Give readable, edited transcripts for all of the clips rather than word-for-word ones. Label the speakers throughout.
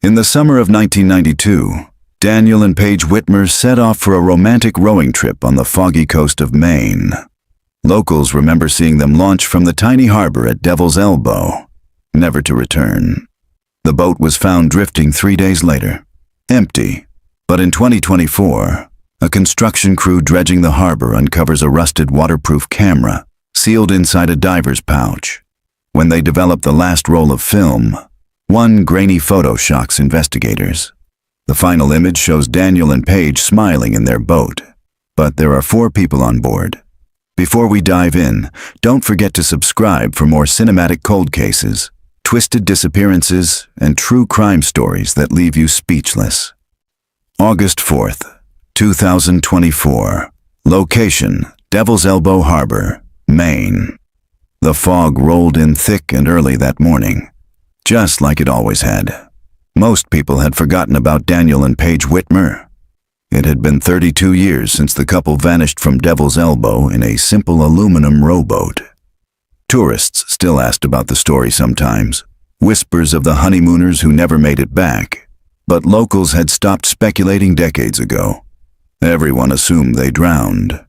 Speaker 1: In the summer of 1992, Daniel and Paige Whitmer set off for a romantic rowing trip on the foggy coast of Maine. Locals remember seeing them launch from the tiny harbor at Devil's Elbow, never to return. The boat was found drifting 3 days later, empty. But in 2024, a construction crew dredging the harbor uncovers a rusted waterproof camera sealed inside a diver's pouch. When they develop the last roll of film, one grainy photo shocks investigators. The final image shows Daniel and Paige smiling in their boat, but there are 4 people on board. Before we dive in, don't forget to subscribe for more cinematic cold cases, twisted disappearances, and true crime stories that leave you speechless. August 4th, 2024. Location: Devil's Elbow Harbor, Maine. The fog rolled in thick and early that morning, just like it always had. Most people had forgotten about Daniel and Paige Whitmer. It had been 32 years since the couple vanished from Devil's Elbow in a simple aluminum rowboat. Tourists still asked about the story sometimes, whispers of the honeymooners who never made it back. But locals had stopped speculating decades ago. Everyone assumed they drowned.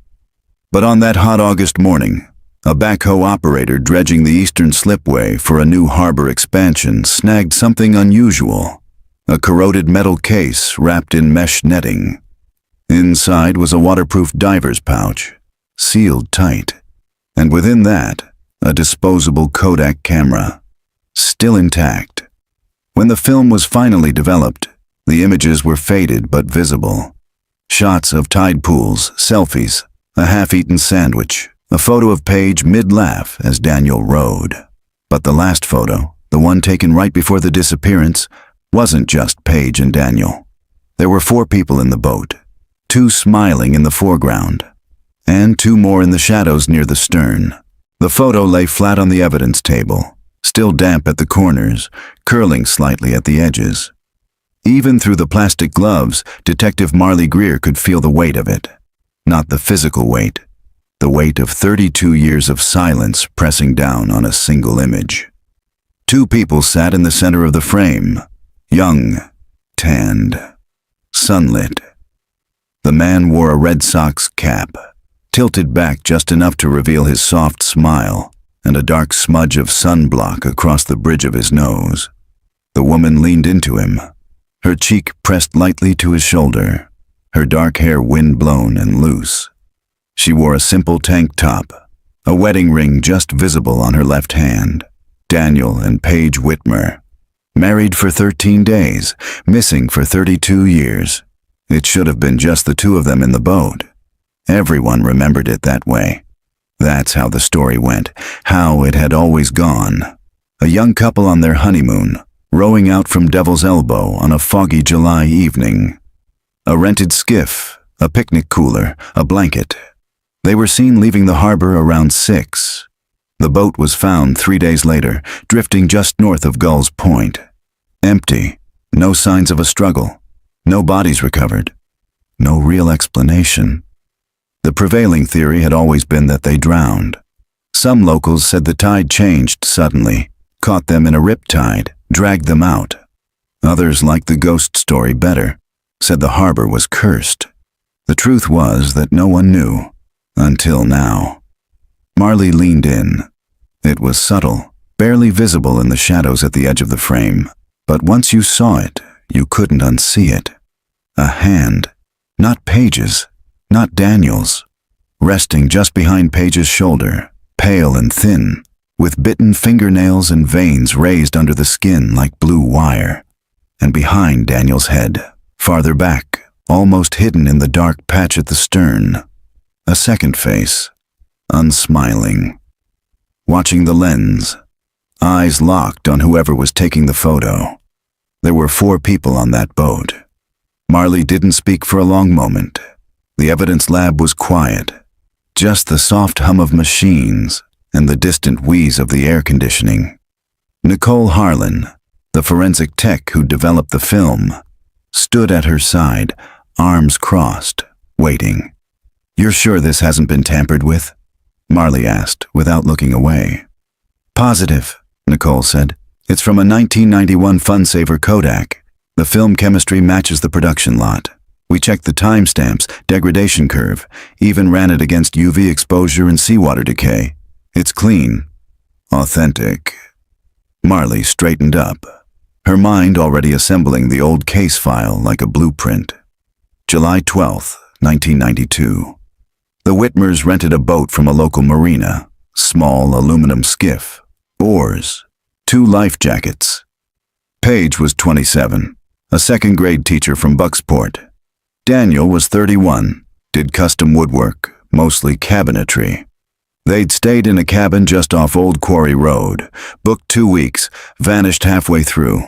Speaker 1: But on that hot August morning, a backhoe operator dredging the eastern slipway for a new harbor expansion snagged something unusual: a corroded metal case wrapped in mesh netting. Inside was a waterproof diver's pouch, sealed tight, and within that, a disposable Kodak camera, still intact. When the film was finally developed, the images were faded but visible. Shots of tide pools, selfies, a half-eaten sandwich, a photo of Paige mid-laugh as Daniel rowed. But the last photo, the one taken right before the disappearance, wasn't just Paige and Daniel. There were 4 people in the boat, 2 smiling in the foreground, and 2 more in the shadows near the stern. The photo lay flat on the evidence table, still damp at the corners, curling slightly at the edges. Even through the plastic gloves, Detective Marley Greer could feel the weight of it. Not the physical weight, the weight of 32 years of silence pressing down on a single image. 2 people sat in the center of the frame, young, tanned, sunlit. The man wore a Red Sox cap, tilted back just enough to reveal his soft smile, and a dark smudge of sunblock across the bridge of his nose. The woman leaned into him, her cheek pressed lightly to his shoulder, her dark hair wind-blown and loose. She wore a simple tank top, a wedding ring just visible on her left hand. Daniel and Paige Whitmer, married for 13 days, missing for 32 years. It should have been just the 2 of them in the boat. Everyone remembered it that way. That's how the story went, how it had always gone. A young couple on their honeymoon, rowing out from Devil's Elbow on a foggy July evening. A rented skiff, a picnic cooler, a blanket. They were seen leaving the harbor around 6. The boat was found 3 days later, drifting just north of Gull's Point. Empty, no signs of a struggle, no bodies recovered, no real explanation. The prevailing theory had always been that they drowned. Some locals said the tide changed suddenly, caught them in a riptide, dragged them out. Others liked the ghost story better, said the harbor was cursed. The truth was that no one knew, until now. Marley leaned in. It was subtle, barely visible in the shadows at the edge of the frame, but once you saw it, you couldn't unsee it. A hand, not Paige's, not Daniel's, resting just behind Paige's shoulder, pale and thin, with bitten fingernails and veins raised under the skin like blue wire. And behind Daniel's head, farther back, almost hidden in the dark patch at the stern, a second face, unsmiling, watching the lens, eyes locked on whoever was taking the photo. There were 4 people on that boat. Marley didn't speak for a long moment. The evidence lab was quiet, just the soft hum of machines and the distant wheeze of the air conditioning. Nicole Harlan, the forensic tech who developed the film, stood at her side, arms crossed, waiting. "You're sure this hasn't been tampered with?" Marley asked, without looking away. "Positive," Nicole said. "It's from a 1991 Funsaver Kodak. The film chemistry matches the production lot. We checked the timestamps, degradation curve, even ran it against UV exposure and seawater decay. It's clean. Authentic. Marley straightened up, her mind already assembling the old case file like a blueprint. July 12, 1992. The Whitmers rented a boat from a local marina, small aluminum skiff, oars, 2 life jackets. Paige was 27, a second-grade teacher from Bucksport. Daniel was 31, did custom woodwork, mostly cabinetry. They'd stayed in a cabin just off Old Quarry Road, booked 2 weeks, vanished halfway through.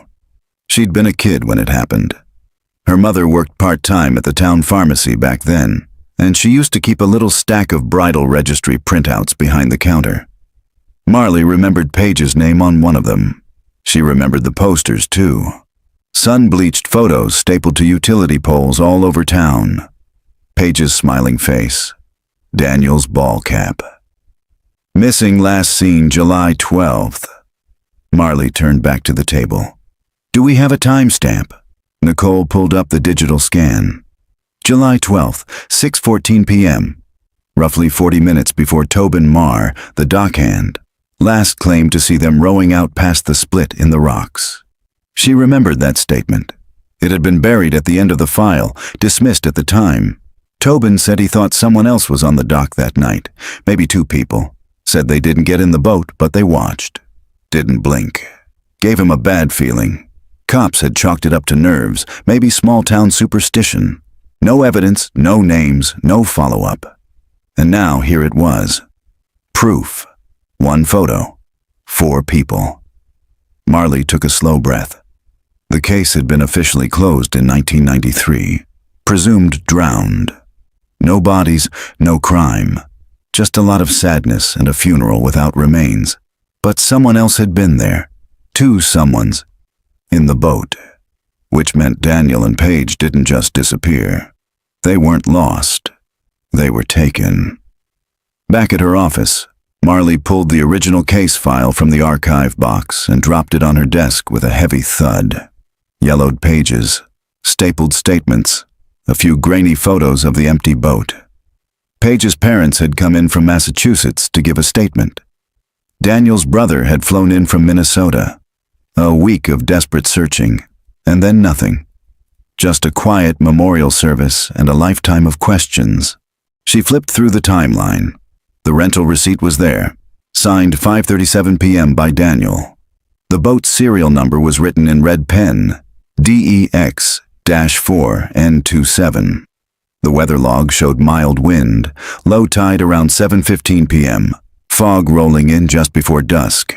Speaker 1: She'd been a kid when it happened. Her mother worked part-time at the town pharmacy back then, and she used to keep a little stack of bridal registry printouts behind the counter. Marley remembered Paige's name on one of them. She remembered the posters, too. Sun-bleached photos stapled to utility poles all over town. Paige's smiling face. Daniel's ball cap. Missing last seen July 12th. Marley turned back to the table. Do we have a timestamp? Nicole pulled up the digital scan. July 12th, 6:14 p.m. Roughly 40 minutes before Tobin Marr, the dockhand, last claimed to see them rowing out past the split in the rocks. She remembered that statement. It had been buried at the end of the file, dismissed at the time. Tobin said he thought someone else was on the dock that night, maybe 2 people. Said they didn't get in the boat, but they watched. Didn't blink. Gave him a bad feeling. Cops had chalked it up to nerves, maybe small-town superstition. No evidence, no names, no follow-up. And now here it was. Proof. 1 photo. 4 people. Marley took a slow breath. The case had been officially closed in 1993. Presumed drowned. No bodies, no crime. Just a lot of sadness and a funeral without remains. But someone else had been there. 2 someones. In the boat. Which meant Daniel and Paige didn't just disappear. They weren't lost. They were taken. Back at her office, Marley pulled the original case file from the archive box and dropped it on her desk with a heavy thud. Yellowed pages, stapled statements, a few grainy photos of the empty boat. Paige's parents had come in from Massachusetts to give a statement. Daniel's brother had flown in from Minnesota. A week of desperate searching, and then nothing. Just a quiet memorial service and a lifetime of questions. She flipped through the timeline. The rental receipt was there, signed 5:37 p.m. by Daniel. The boat's serial number was written in red pen, DEX-4N27. The weather log showed mild wind, low tide around 7:15 p.m., fog rolling in just before dusk.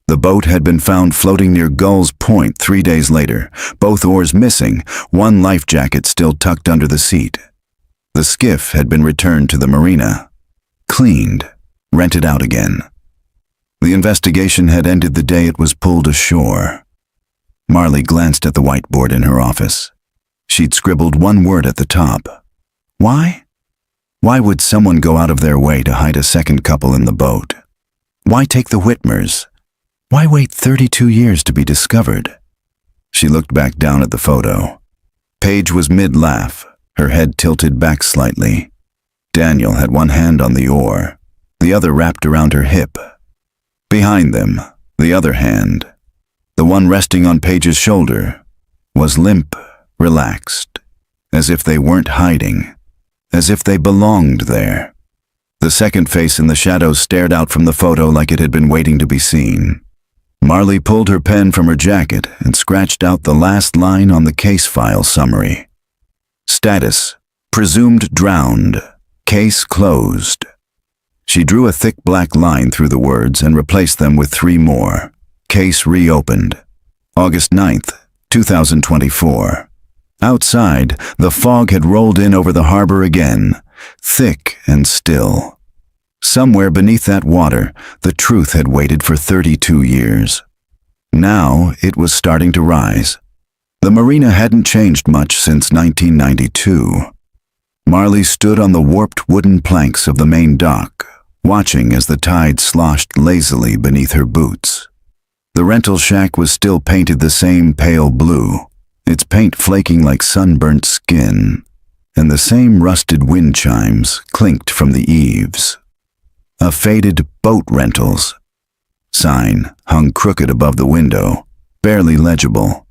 Speaker 1: The boat had been found floating near Gull's Point 3 days later, both oars missing, 1 life jacket still tucked under the seat. The skiff had been returned to the marina. Cleaned, rented out again. The investigation had ended the day it was pulled ashore. Marley glanced at the whiteboard in her office. She'd scribbled 1 word at the top. Why? Why would someone go out of their way to hide a second couple in the boat? Why take the Whitmers? Why wait 32 years to be discovered? She looked back down at the photo. Paige was mid-laugh, her head tilted back slightly. Daniel had 1 hand on the oar, the other wrapped around her hip. Behind them, the other hand, the one resting on Paige's shoulder, was limp, relaxed, as if they weren't hiding, as if they belonged there. The second face in the shadows stared out from the photo like it had been waiting to be seen. Marley pulled her pen from her jacket and scratched out the last line on the case file summary. Status: presumed drowned. Case closed. She drew a thick black line through the words and replaced them with 3 more. Case reopened. August 9th, 2024. Outside, the fog had rolled in over the harbor again, thick and still. Somewhere beneath that water, the truth had waited for 32 years. Now it was starting to rise. The marina hadn't changed much since 1992. Marley stood on the warped wooden planks of the main dock, watching as the tide sloshed lazily beneath her boots. The rental shack was still painted the same pale blue, its paint flaking like sunburnt skin, and the same rusted wind chimes clinked from the eaves. A faded boat rentals sign hung crooked above the window, barely legible.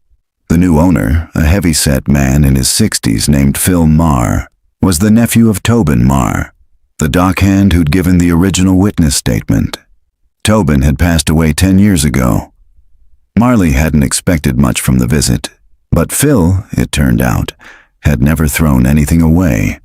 Speaker 1: The new owner, a heavy-set man in his 60s named Phil Marr, was the nephew of Tobin Marr, the dockhand who'd given the original witness statement. Tobin had passed away 10 years ago. Marley hadn't expected much from the visit, but Phil, it turned out, had never thrown anything away.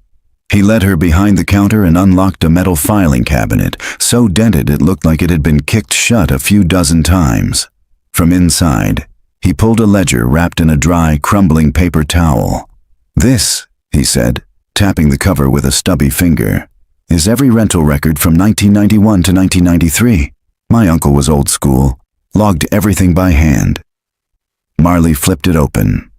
Speaker 1: He led her behind the counter and unlocked a metal filing cabinet, so dented it looked like it had been kicked shut a few dozen times. From inside, he pulled a ledger wrapped in a dry, crumbling paper towel. "This," he said, tapping the cover with a stubby finger, "is every rental record from 1991 to 1993. My uncle was old school, logged everything by hand." Marley flipped it open.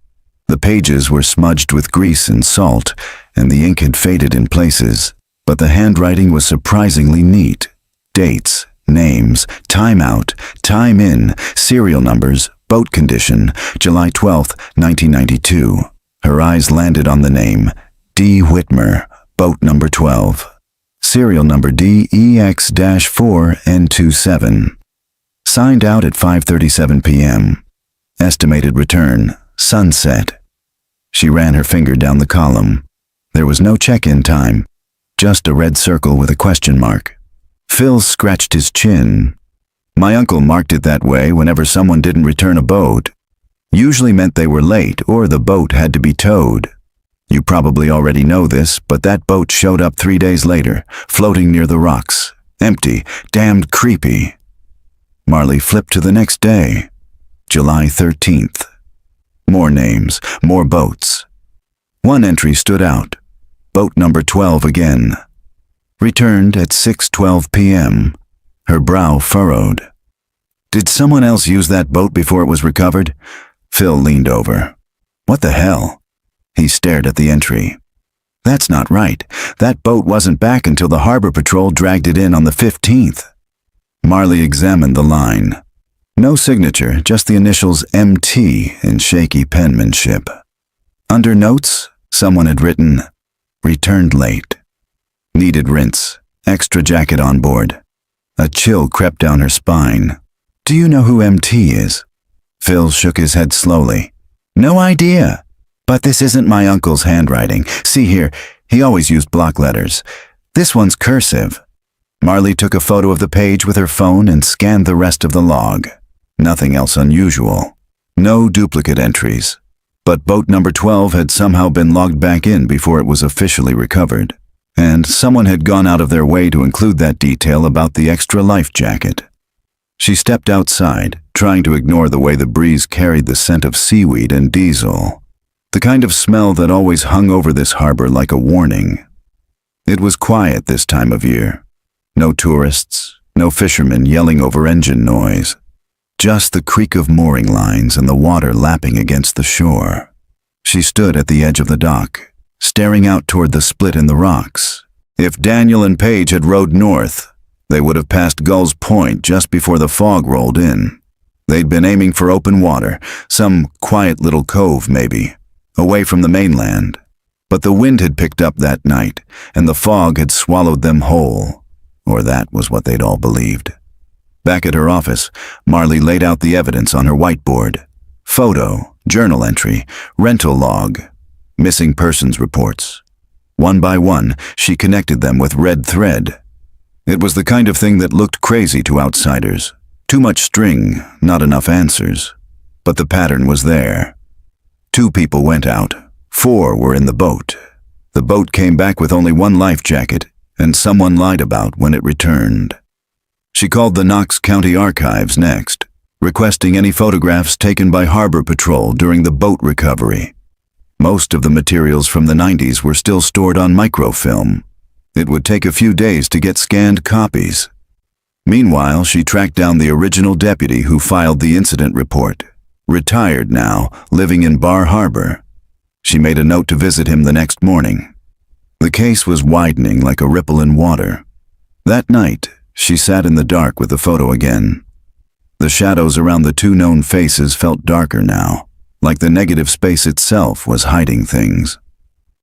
Speaker 1: The pages were smudged with grease and salt, and the ink had faded in places, but the handwriting was surprisingly neat. Dates, names, time out, time in, serial numbers, boat condition, July 12, 1992. Her eyes landed on the name, D. Whitmer, boat number 12. Serial number DEX-4N27. Signed out at 5:37 p.m. Estimated return, sunset. She ran her finger down the column. There was no check-in time, just a red circle with a question mark. Phil scratched his chin. "My uncle marked it that way whenever someone didn't return a boat. Usually meant they were late or the boat had to be towed. You probably already know this, but that boat showed up 3 days later, floating near the rocks. Empty, damned creepy." Marley flipped to the next day, July 13th. More names, more boats. One entry stood out. Boat number 12 again. Returned at 6:12 p.m. Her brow furrowed. "Did someone else use that boat before it was recovered?" Phil leaned over. "What the hell?" He stared at the entry. "That's not right. That boat wasn't back until the Harbor Patrol dragged it in on the 15th. Marley examined the line. No signature, just the initials MT in shaky penmanship. Under notes, someone had written, "Returned late. Needed rinse. Extra jacket on board." A chill crept down her spine. "Do you know who MT is?" Phil shook his head slowly. "No idea. But this isn't my uncle's handwriting. See here, he always used block letters. This one's cursive." Marley took a photo of the page with her phone and scanned the rest of the log. Nothing else unusual. No duplicate entries. But boat number 12 had somehow been logged back in before it was officially recovered. And someone had gone out of their way to include that detail about the extra life jacket. She stepped outside, trying to ignore the way the breeze carried the scent of seaweed and diesel. The kind of smell that always hung over this harbor like a warning. It was quiet this time of year. No tourists, no fishermen yelling over engine noise. Just the creak of mooring lines and the water lapping against the shore. She stood at the edge of the dock, staring out toward the split in the rocks. If Daniel and Paige had rowed north, they would have passed Gull's Point just before the fog rolled in. They'd been aiming for open water, some quiet little cove maybe, away from the mainland. But the wind had picked up that night, and the fog had swallowed them whole. Or that was what they'd all believed. Back at her office, Marley laid out the evidence on her whiteboard. Photo, journal entry, rental log, missing persons reports. One by one, she connected them with red thread. It was the kind of thing that looked crazy to outsiders. Too much string, not enough answers. But the pattern was there. 2 people went out. 4 were in the boat. The boat came back with only 1 life jacket, and someone lied about when it returned. She called the Knox County Archives next, requesting any photographs taken by Harbor Patrol during the boat recovery. Most of the materials from the 90s were still stored on microfilm. It would take a few days to get scanned copies. Meanwhile, she tracked down the original deputy who filed the incident report. Retired now, living in Bar Harbor. She made a note to visit him the next morning. The case was widening like a ripple in water. That night, she sat in the dark with the photo again. The shadows around the 2 known faces felt darker now, like the negative space itself was hiding things.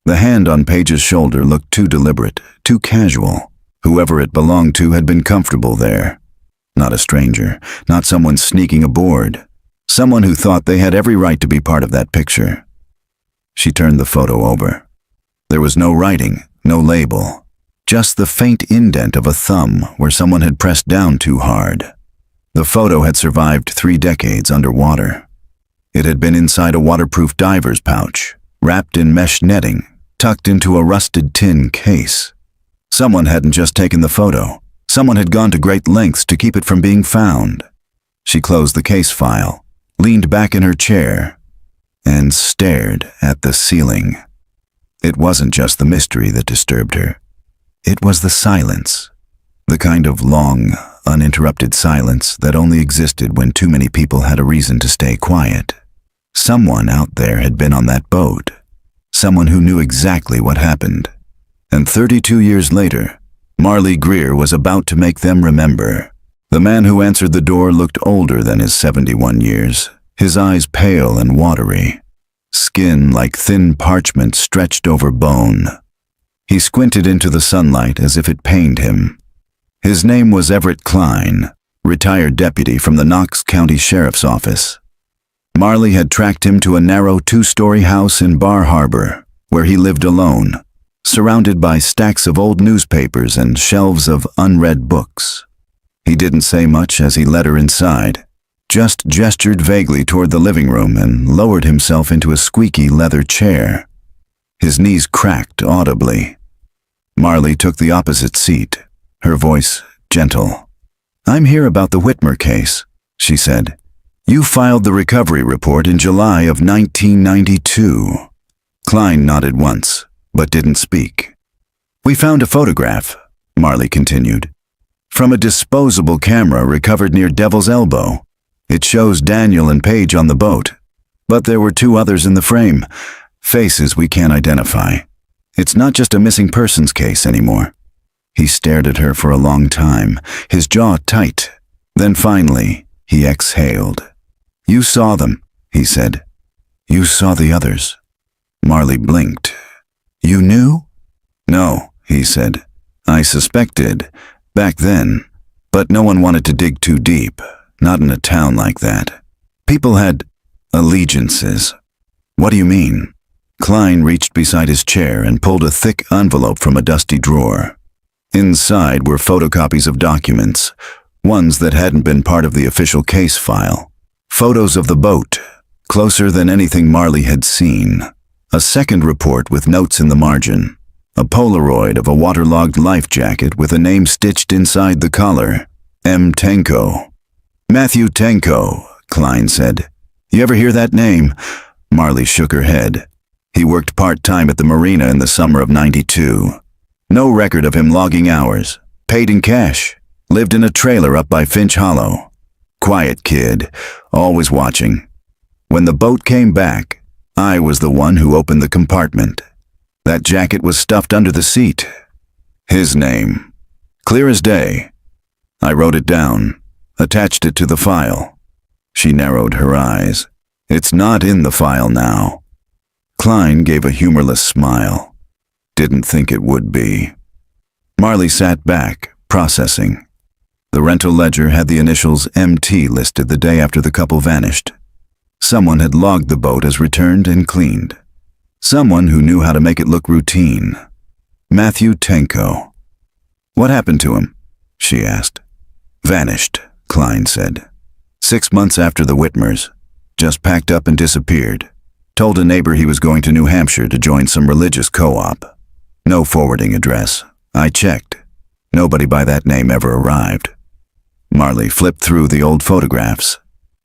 Speaker 1: The hand on Page's shoulder looked too deliberate, too casual. Whoever it belonged to had been comfortable there. Not a stranger, not someone sneaking aboard. Someone who thought they had every right to be part of that picture. She turned the photo over. There was no writing, no label, just the faint indent of a thumb where someone had pressed down too hard. The photo had survived 3 decades underwater. It had been inside a waterproof diver's pouch, wrapped in mesh netting, tucked into a rusted tin case. Someone hadn't just taken the photo. Someone had gone to great lengths to keep it from being found. She closed the case file, leaned back in her chair, and stared at the ceiling. It wasn't just the mystery that disturbed her. It was the silence. The kind of long, uninterrupted silence that only existed when too many people had a reason to stay quiet. Someone out there had been on that boat. Someone who knew exactly what happened. And 32 years later, Marley Greer was about to make them remember. The man who answered the door looked older than his 71 years, his eyes pale and watery, skin like thin parchment stretched over bone. He squinted into the sunlight as if it pained him. His name was Everett Klein, retired deputy from the Knox County Sheriff's Office. Marley had tracked him to a narrow 2-story house in Bar Harbor, where he lived alone, surrounded by stacks of old newspapers and shelves of unread books. He didn't say much as he led her inside, just gestured vaguely toward the living room and lowered himself into a squeaky leather chair. His knees cracked audibly. Marley took the opposite seat, her voice gentle. "I'm here about the Whitmer case," she said. "You filed the recovery report in July of 1992. Klein nodded once, but didn't speak. "We found a photograph," Marley continued, "from a disposable camera recovered near Devil's Elbow. It shows Daniel and Page on the boat, but there were 2 others in the frame, faces we can't identify. It's not just a missing persons case anymore." He stared at her for a long time, his jaw tight. Then finally, he exhaled. "You saw them," he said. "You saw the others." Marley blinked. "You knew?" "No," he said. "I suspected, back then, but no one wanted to dig too deep, not in a town like that. People had allegiances." "What do you mean?" Klein reached beside his chair and pulled a thick envelope from a dusty drawer. Inside were photocopies of documents, ones that hadn't been part of the official case file. Photos of the boat, closer than anything Marley had seen. A second report with notes in the margin. A Polaroid of a waterlogged life jacket with a name stitched inside the collar. M. Tenko. "Matthew Tenko," Klein said. "You ever hear that name?" Marley shook her head. He worked part-time at the marina in the summer of '92. No record of him logging hours. Paid in cash. Lived in a trailer up by Finch Hollow. Quiet kid, always watching. When the boat came back, I was the one who opened the compartment. That jacket was stuffed under the seat. His name. Clear as day. I wrote it down, attached it to the file. She narrowed her eyes. "It's not in the file now." Klein gave a humorless smile. Didn't think it would be. Marley sat back, processing. The rental ledger had the initials MT listed the day after the couple vanished. Someone had logged the boat as returned and cleaned. Someone who knew how to make it look routine. Matthew Tenko. "What happened to him?" she asked. "Vanished," Klein said. 6 months after the Whitmers. Just packed up and disappeared. Told a neighbor he was going to New Hampshire to join some religious co-op. No forwarding address. I checked. Nobody by that name ever arrived. Marley flipped through the old photographs.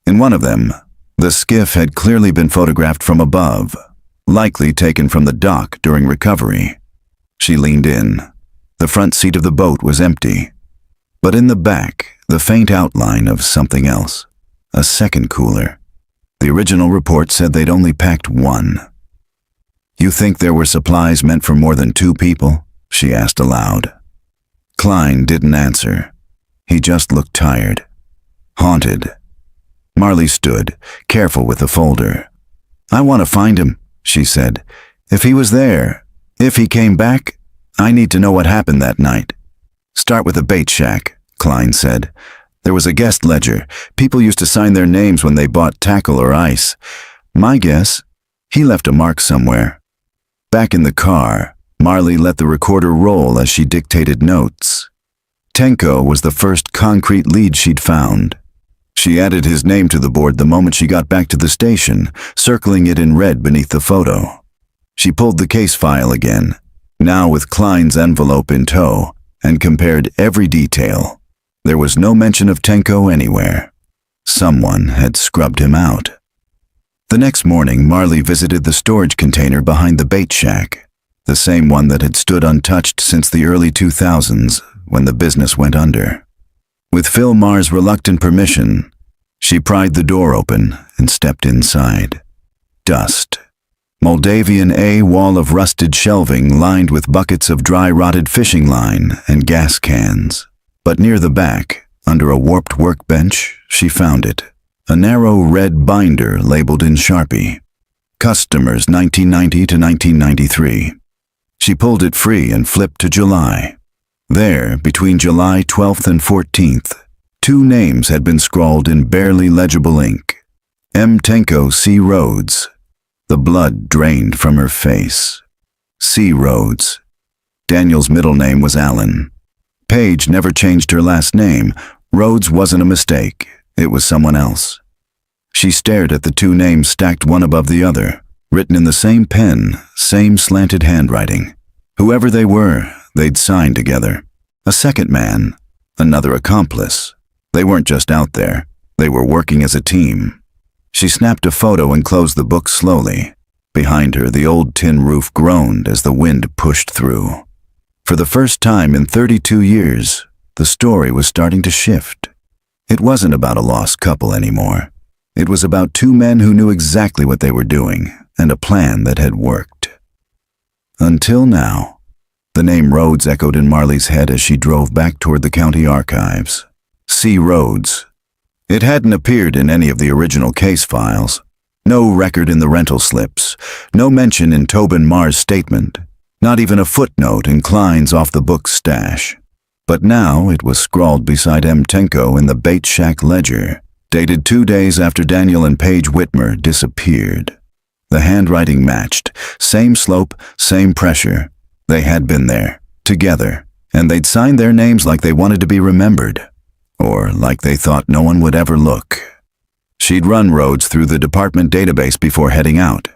Speaker 1: In one of them, the skiff had clearly been photographed from above, likely taken from the dock during recovery. She leaned in. The front seat of the boat was empty, but in the back, the faint outline of something else. A second cooler. The original report said they'd only packed 1. "You think there were supplies meant for more than 2 people?" she asked aloud. Klein didn't answer. He just looked tired. Haunted. Marley stood, careful with the folder. "I want to find him," she said. "If he was there, if he came back, I need to know what happened that night." "Start with the bait shack," Klein said. "There was a guest ledger. People used to sign their names when they bought tackle or ice. My guess, he left a mark somewhere." Back in the car, Marley let the recorder roll as she dictated notes. Tenko was the first concrete lead she'd found. She added his name to the board the moment she got back to the station, circling it in red beneath the photo. She pulled the case file again, now with Klein's envelope in tow, and compared every detail. There was no mention of Tenko anywhere. Someone had scrubbed him out. The next morning, Marley visited the storage container behind the bait shack, the same one that had stood untouched since the early 2000s, when the business went under. With Phil Marr's reluctant permission, she pried the door open and stepped inside. Dust. Moldavian A wall of rusted shelving lined with buckets of dry rotted fishing line and gas cans. But near the back, under a warped workbench, she found it. A narrow red binder labeled in Sharpie. Customers 1990 to 1993. She pulled it free and flipped to July. There, between July 12th and 14th, two names had been scrawled in barely legible ink. M. Tenko C. Rhodes. The blood drained from her face. C. Rhodes. Daniel's middle name was Allen. Paige never changed her last name. Rhodes wasn't a mistake. It was someone else. She stared at the two names stacked one above the other, written in the same pen, same slanted handwriting. Whoever they were, they'd signed together. A second man, another accomplice. They weren't just out there. They were working as a team. She snapped a photo and closed the book slowly. Behind her, the old tin roof groaned as the wind pushed through. For the first time in 32 years, the story was starting to shift. It wasn't about a lost couple anymore. It was about two men who knew exactly what they were doing and a plan that had worked. Until now. The name Rhodes echoed in Marley's head as she drove back toward the county archives. C. Rhodes. It hadn't appeared in any of the original case files. No record in the rental slips. No mention in Tobin Marr's statement. Not even a footnote in Klein's off-the-book stash. But now it was scrawled beside M. Tenko in the bait shack ledger, dated 2 days after Daniel and Paige Whitmer disappeared. The handwriting matched. Same slope, same pressure. They had been there, together, and they'd signed their names like they wanted to be remembered, or like they thought no one would ever look. She'd run Rhodes through the department database before heading out.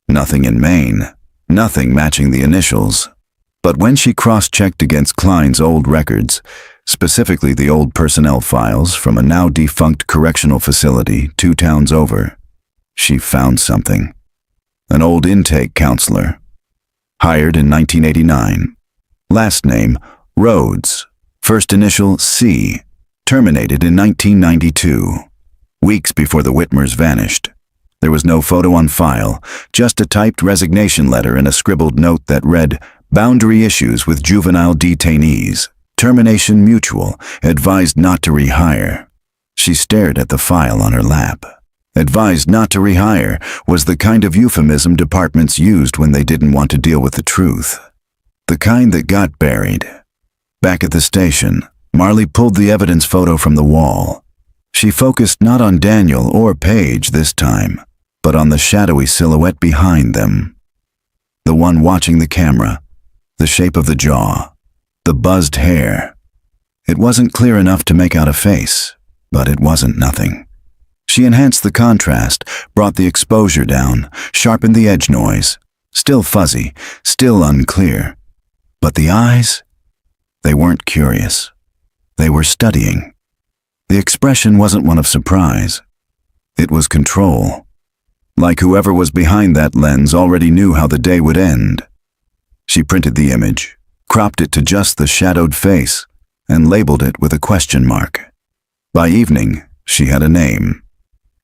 Speaker 1: Nothing in Maine, nothing matching the initials. But when she cross-checked against Klein's old records, specifically the old personnel files from a now-defunct correctional facility 2 towns over, she found something. An old intake counselor. Hired in 1989. Last name, Rhodes. First initial, C. Terminated in 1992. Weeks before the Whitmers vanished. There was no photo on file, just a typed resignation letter and a scribbled note that read, "Boundary issues with juvenile detainees. Termination mutual. Advised not to rehire." She stared at the file on her lap. Advised not to rehire was the kind of euphemism departments used when they didn't want to deal with the truth. The kind that got buried. Back at the station, Marley pulled the evidence photo from the wall. She focused not on Daniel or Paige this time, but on the shadowy silhouette behind them. The one watching the camera, the shape of the jaw, the buzzed hair. It wasn't clear enough to make out a face, but it wasn't nothing. She enhanced the contrast, brought the exposure down, sharpened the edge noise. Still fuzzy, still unclear. But the eyes? They weren't curious. They were studying. The expression wasn't one of surprise. It was control. Like whoever was behind that lens already knew how the day would end. She printed the image, cropped it to just the shadowed face, and labeled it with a question mark. By evening, she had a name.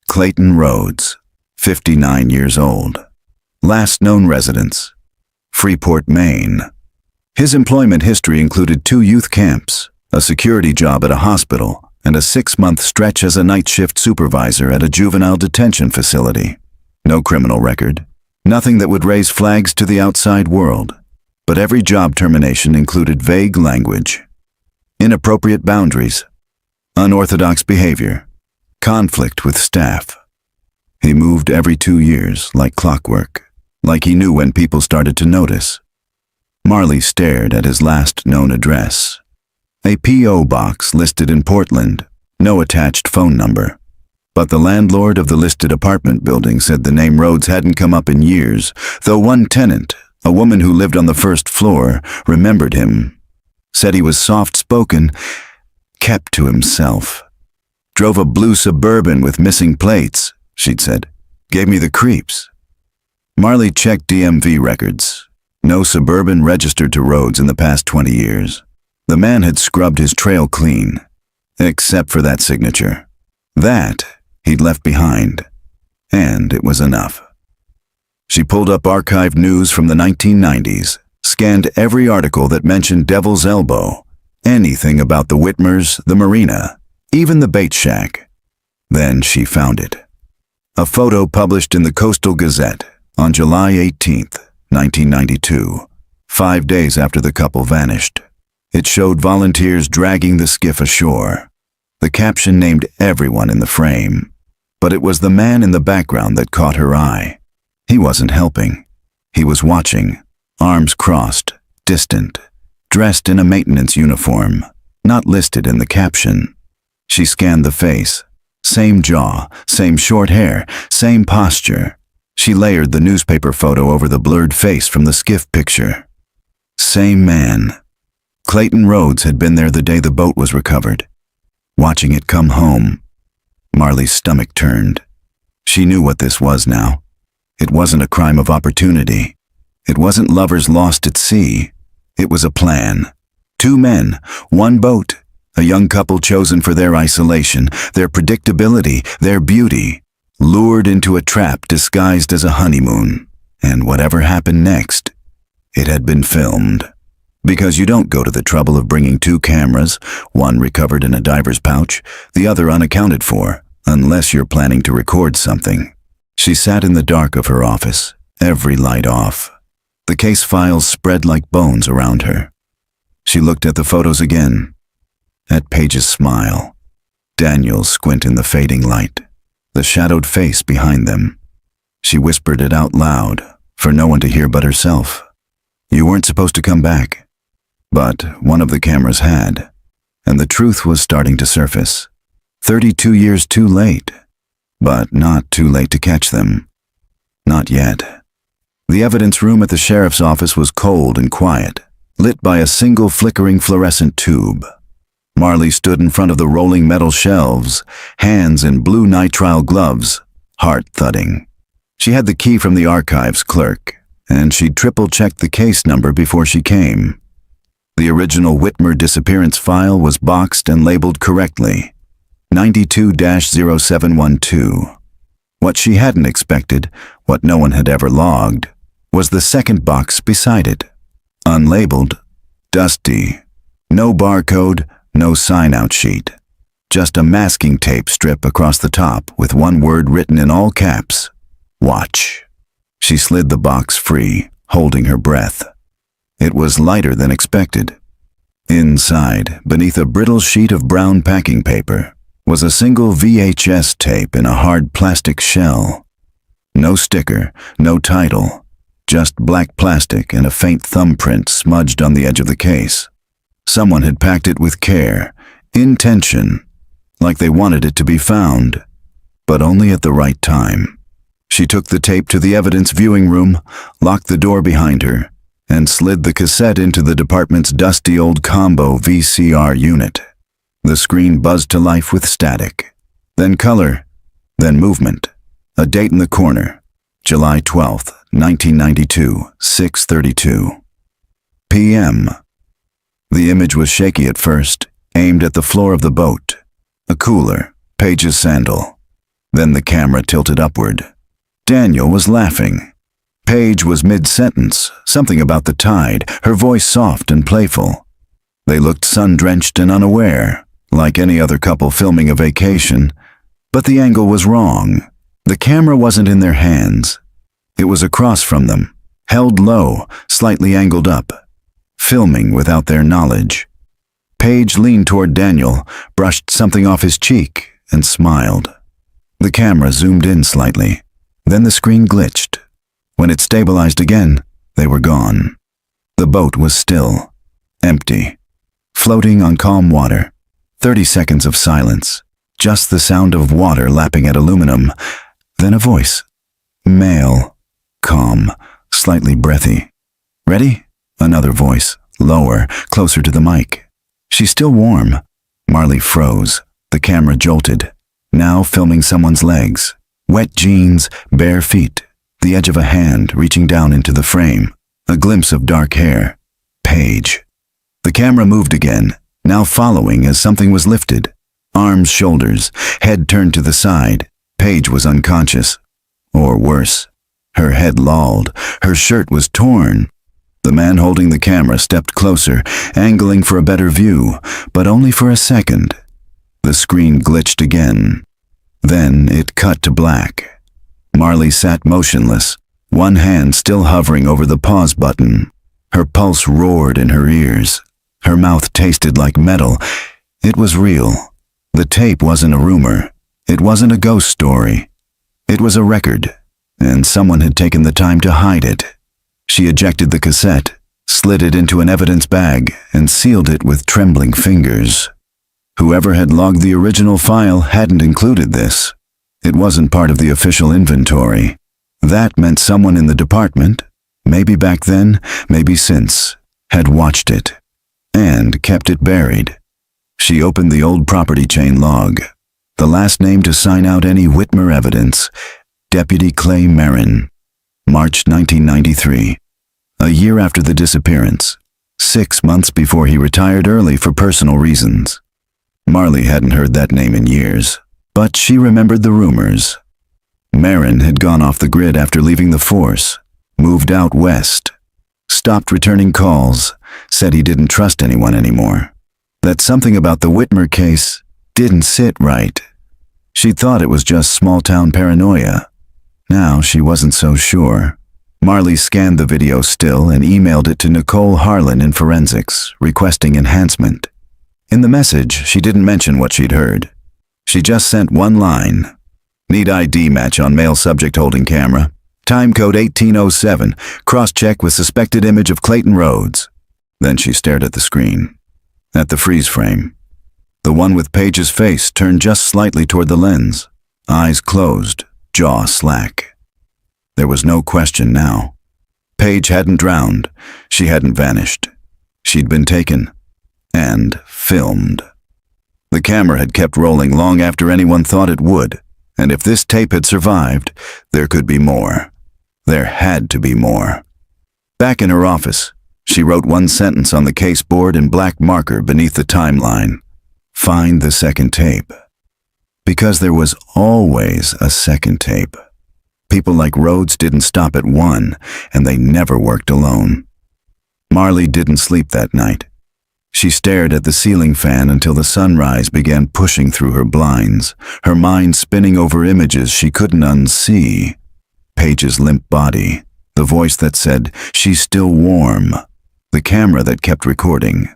Speaker 1: Clayton Rhodes, 59 years old. Last known residence, Freeport, Maine. His employment history included 2 youth camps, a security job at a hospital, and a 6-month stretch as a night shift supervisor at a juvenile detention facility. No criminal record. Nothing that would raise flags to the outside world. But every job termination included vague language, inappropriate boundaries, unorthodox behavior, conflict with staff. He moved every 2 years, like clockwork, like he knew when people started to notice. Marley stared at his last known address. A P.O. box listed in Portland, no attached phone number. But the landlord of the listed apartment building said the name Rhodes hadn't come up in years, though one tenant, a woman who lived on the first floor, remembered him. Said he was soft-spoken, kept to himself. Drove a blue Suburban with missing plates, she'd said. Gave me the creeps. Marley checked DMV records. No Suburban registered to Rhodes in the past 20 years. The man had scrubbed his trail clean, except for that signature. That he'd left behind, and it was enough. She pulled up archived news from the 1990s, scanned every article that mentioned Devil's Elbow, anything about the Whitmers, the marina, even the bait shack. Then she found it. A photo published in the Coastal Gazette on July 18th, 1992, 5 days after the couple vanished. It showed volunteers dragging the skiff ashore. The caption named everyone in the frame, but it was the man in the background that caught her eye. He wasn't helping. He was watching, arms crossed, distant, dressed in a maintenance uniform, not listed in the caption. She scanned the face. Same jaw, same short hair, same posture. She layered the newspaper photo over the blurred face from the skiff picture. Same man. Clayton Rhodes had been there the day the boat was recovered. Watching it come home, Marley's stomach turned. She knew what this was now. It wasn't a crime of opportunity. It wasn't lovers lost at sea. It was a plan. 2 men, 1 boat, a young couple chosen for their isolation, their predictability, their beauty, lured into a trap disguised as a honeymoon. And whatever happened next, it had been filmed. Because you don't go to the trouble of bringing 2 cameras, one recovered in a diver's pouch, the other unaccounted for, unless you're planning to record something. She sat in the dark of her office, every light off. The case files spread like bones around her. She looked at the photos again. At Paige's smile. Daniel's squint in the fading light. The shadowed face behind them. She whispered it out loud, for no one to hear but herself. You weren't supposed to come back. But one of the cameras had, and the truth was starting to surface. 32 years too late, but not too late to catch them. Not yet. The evidence room at the sheriff's office was cold and quiet, lit by a single flickering fluorescent tube. Marley stood in front of the rolling metal shelves, hands in blue nitrile gloves, heart thudding. She had the key from the archives clerk, and she'd triple-checked the case number before she came. The original Whitmer disappearance file was boxed and labeled correctly, 92-0712. What she hadn't expected, what no one had ever logged, was the second box beside it. Unlabeled, dusty, no barcode, no sign-out sheet. Just a masking tape strip across the top with one word written in all caps, watch. She slid the box free, holding her breath. It was lighter than expected. Inside, beneath a brittle sheet of brown packing paper, was a single VHS tape in a hard plastic shell. No sticker, no title, just black plastic and a faint thumbprint smudged on the edge of the case. Someone had packed it with care, intention, like they wanted it to be found, but only at the right time. She took the tape to the evidence viewing room, locked the door behind her, and slid the cassette into the department's dusty old combo VCR unit. The screen buzzed to life with static, then color, then movement. A date in the corner, July 12th, 1992, 6:32 p.m. The image was shaky at first, aimed at the floor of the boat. A cooler, Paige's sandal. Then the camera tilted upward. Daniel was laughing. Paige was mid-sentence, something about the tide, her voice soft and playful. They looked sun-drenched and unaware, like any other couple filming a vacation, but the angle was wrong. The camera wasn't in their hands. It was across from them, held low, slightly angled up, filming without their knowledge. Paige leaned toward Daniel, brushed something off his cheek, and smiled. The camera zoomed in slightly. Then the screen glitched. When it stabilized again, they were gone. The boat was still, empty, floating on calm water. 30 seconds of silence, just the sound of water lapping at aluminum. Then a voice. Male, calm, slightly breathy. Ready? Another voice, lower, closer to the mic. She's still warm. Marley froze. The camera jolted. Now filming someone's legs. Wet jeans, bare feet. The edge of a hand reaching down into the frame. A glimpse of dark hair. Paige. The camera moved again, now following as something was lifted. Arms, shoulders, head turned to the side. Paige was unconscious. Or worse. Her head lolled. Her shirt was torn. The man holding the camera stepped closer, angling for a better view, but only for a second. The screen glitched again. Then it cut to black. Marley sat motionless, one hand still hovering over the pause button. Her pulse roared in her ears. Her mouth tasted like metal. It was real. The tape wasn't a rumor. It wasn't a ghost story. It was a record, and someone had taken the time to hide it. She ejected the cassette, slid it into an evidence bag, and sealed it with trembling fingers. Whoever had logged the original file hadn't included this. It wasn't part of the official inventory. That meant someone in the department, maybe back then, maybe since, had watched it and kept it buried. She opened the old property chain log. The last name to sign out any Whitmer evidence, Deputy Clay Marin. March 1993. A year after the disappearance. 6 months before he retired early for personal reasons. Marley hadn't heard that name in years, but she remembered the rumors. Marin had gone off the grid after leaving the force, moved out west, stopped returning calls, said he didn't trust anyone anymore. That something about the Whitmer case didn't sit right. She thought it was just small-town paranoia. Now she wasn't so sure. Marley scanned the video still and emailed it to Nicole Harlan in forensics, requesting enhancement. In the message, she didn't mention what she'd heard. She just sent one line. Need ID match on male subject holding camera. Time code 1807. Cross-check with suspected image of Clayton Rhodes. Then she stared at the screen. At the freeze frame. The one with Paige's face turned just slightly toward the lens. Eyes closed, jaw slack. There was no question now. Paige hadn't drowned. She hadn't vanished. She'd been taken. And filmed. The camera had kept rolling long after anyone thought it would, and if this tape had survived, there could be more. There had to be more. Back in her office, she wrote one sentence on the case board in black marker beneath the timeline. Find the second tape. Because there was always a second tape. People like Rhodes didn't stop at one, and they never worked alone. Marley didn't sleep that night. She stared at the ceiling fan until the sunrise began pushing through her blinds, her mind spinning over images she couldn't unsee. Paige's limp body, the voice that said, "She's still warm," the camera that kept recording.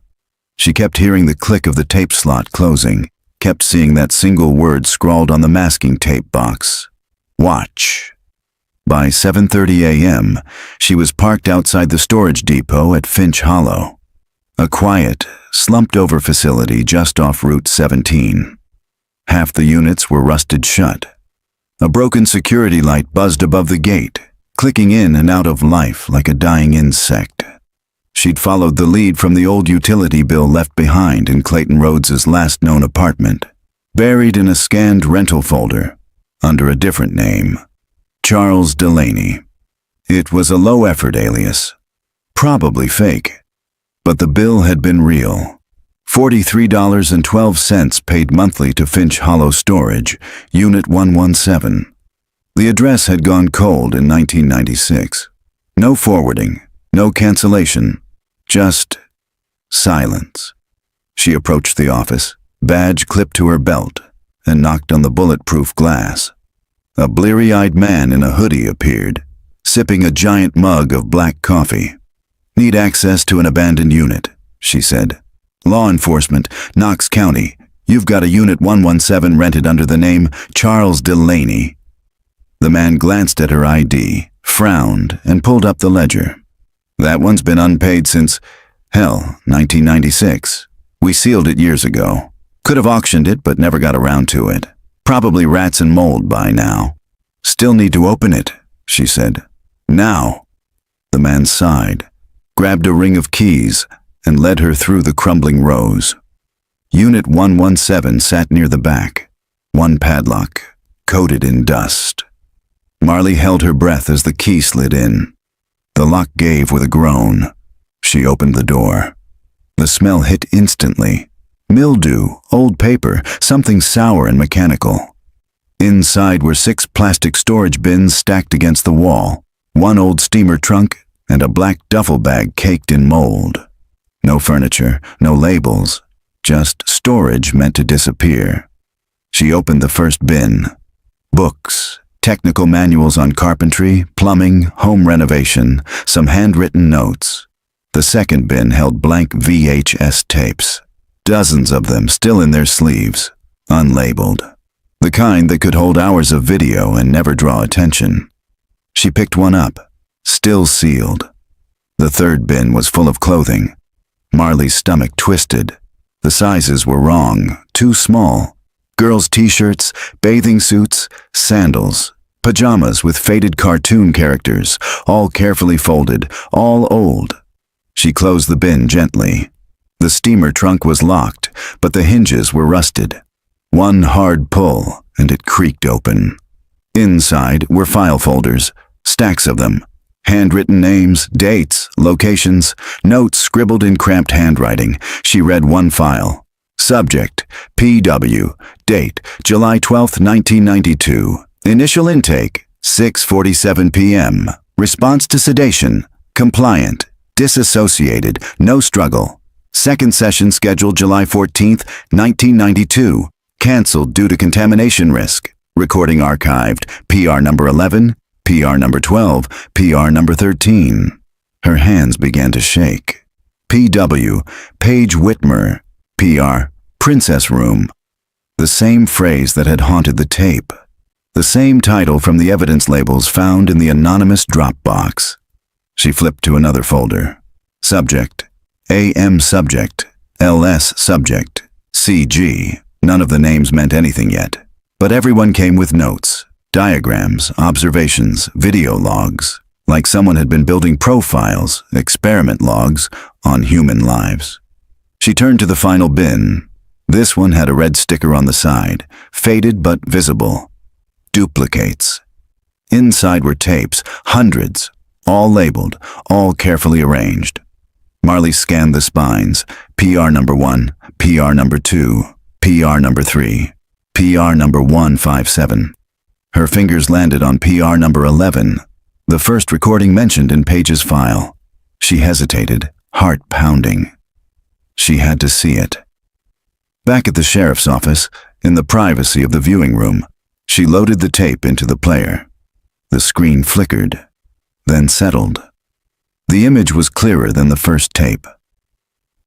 Speaker 1: She kept hearing the click of the tape slot closing, kept seeing that single word scrawled on the masking tape box. Watch. By 7:30 a.m., she was parked outside the storage depot at Finch Hollow. A quiet, slumped-over facility just off Route 17. Half the units were rusted shut. A broken security light buzzed above the gate, clicking in and out of life like a dying insect. She'd followed the lead from the old utility bill left behind in Clayton Rhodes's last known apartment, buried in a scanned rental folder, under a different name, Charles Delaney. It was a low-effort alias, probably fake. But the bill had been real. $43.12 paid monthly to Finch Hollow Storage, Unit 117. The address had gone cold in 1996. No forwarding, no cancellation, just silence. She approached the office, badge clipped to her belt, and knocked on the bulletproof glass. A bleary-eyed man in a hoodie appeared, sipping a giant mug of black coffee. "Need access to an abandoned unit," she said. "Law enforcement, Knox County. You've got a Unit 117 rented under the name Charles Delaney." The man glanced at her ID, frowned, and pulled up the ledger. "That one's been unpaid since, 1996. We sealed it years ago. Could have auctioned it, but never got around to it. Probably rats and mold by now." "Still need to open it," she said. "Now." The man sighed, grabbed a ring of keys, and led her through the crumbling rows. Unit 117 sat near the back, one padlock, coated in dust. Marley held her breath as the key slid in. The lock gave with a groan. She opened the door. The smell hit instantly. Mildew, old paper, something sour and mechanical. Inside were 6 plastic storage bins stacked against the wall, one old steamer trunk, and a black duffel bag caked in mold. No furniture, no labels, just storage meant to disappear. She opened the first bin. Books, technical manuals on carpentry, plumbing, home renovation, some handwritten notes. The second bin held blank VHS tapes. Dozens of them still in their sleeves, unlabeled. The kind that could hold hours of video and never draw attention. She picked one up, still sealed. The third bin was full of clothing. Marley's stomach twisted. The sizes were wrong, too small. Girls' t-shirts, bathing suits, sandals, pajamas with faded cartoon characters, all carefully folded, all old. She closed the bin gently. The steamer trunk was locked, but the hinges were rusted. One hard pull, and it creaked open. Inside were file folders, stacks of them. Handwritten names, dates, locations, notes scribbled in cramped handwriting. She read one file. Subject, PW. Date, July 12, 1992. Initial intake, 6:47 p.m. Response to sedation, compliant. Disassociated, no struggle. Second session scheduled July 14, 1992. Cancelled due to contamination risk. Recording archived. PR number 11, PR number 12, PR number 13. Her hands began to shake. PW, Paige Whitmer. PR, Princess Room. The same phrase that had haunted the tape. The same title from the evidence labels found in the anonymous drop box. She flipped to another folder. Subject, AM subject, LS subject, CG. None of the names meant anything yet, but everyone came with notes, diagrams, observations, video logs, like someone had been building profiles, experiment logs, on human lives. She turned to the final bin. This one had a red sticker on the side, faded but visible. Duplicates. Inside were tapes, hundreds, all labeled, all carefully arranged. Marley scanned the spines. PR number 1, PR number 2, PR number 3, PR number 157. Her fingers landed on PR number 11, the first recording mentioned in Paige's file. She hesitated, heart pounding. She had to see it. Back at the sheriff's office, in the privacy of the viewing room, she loaded the tape into the player. The screen flickered, then settled. The image was clearer than the first tape.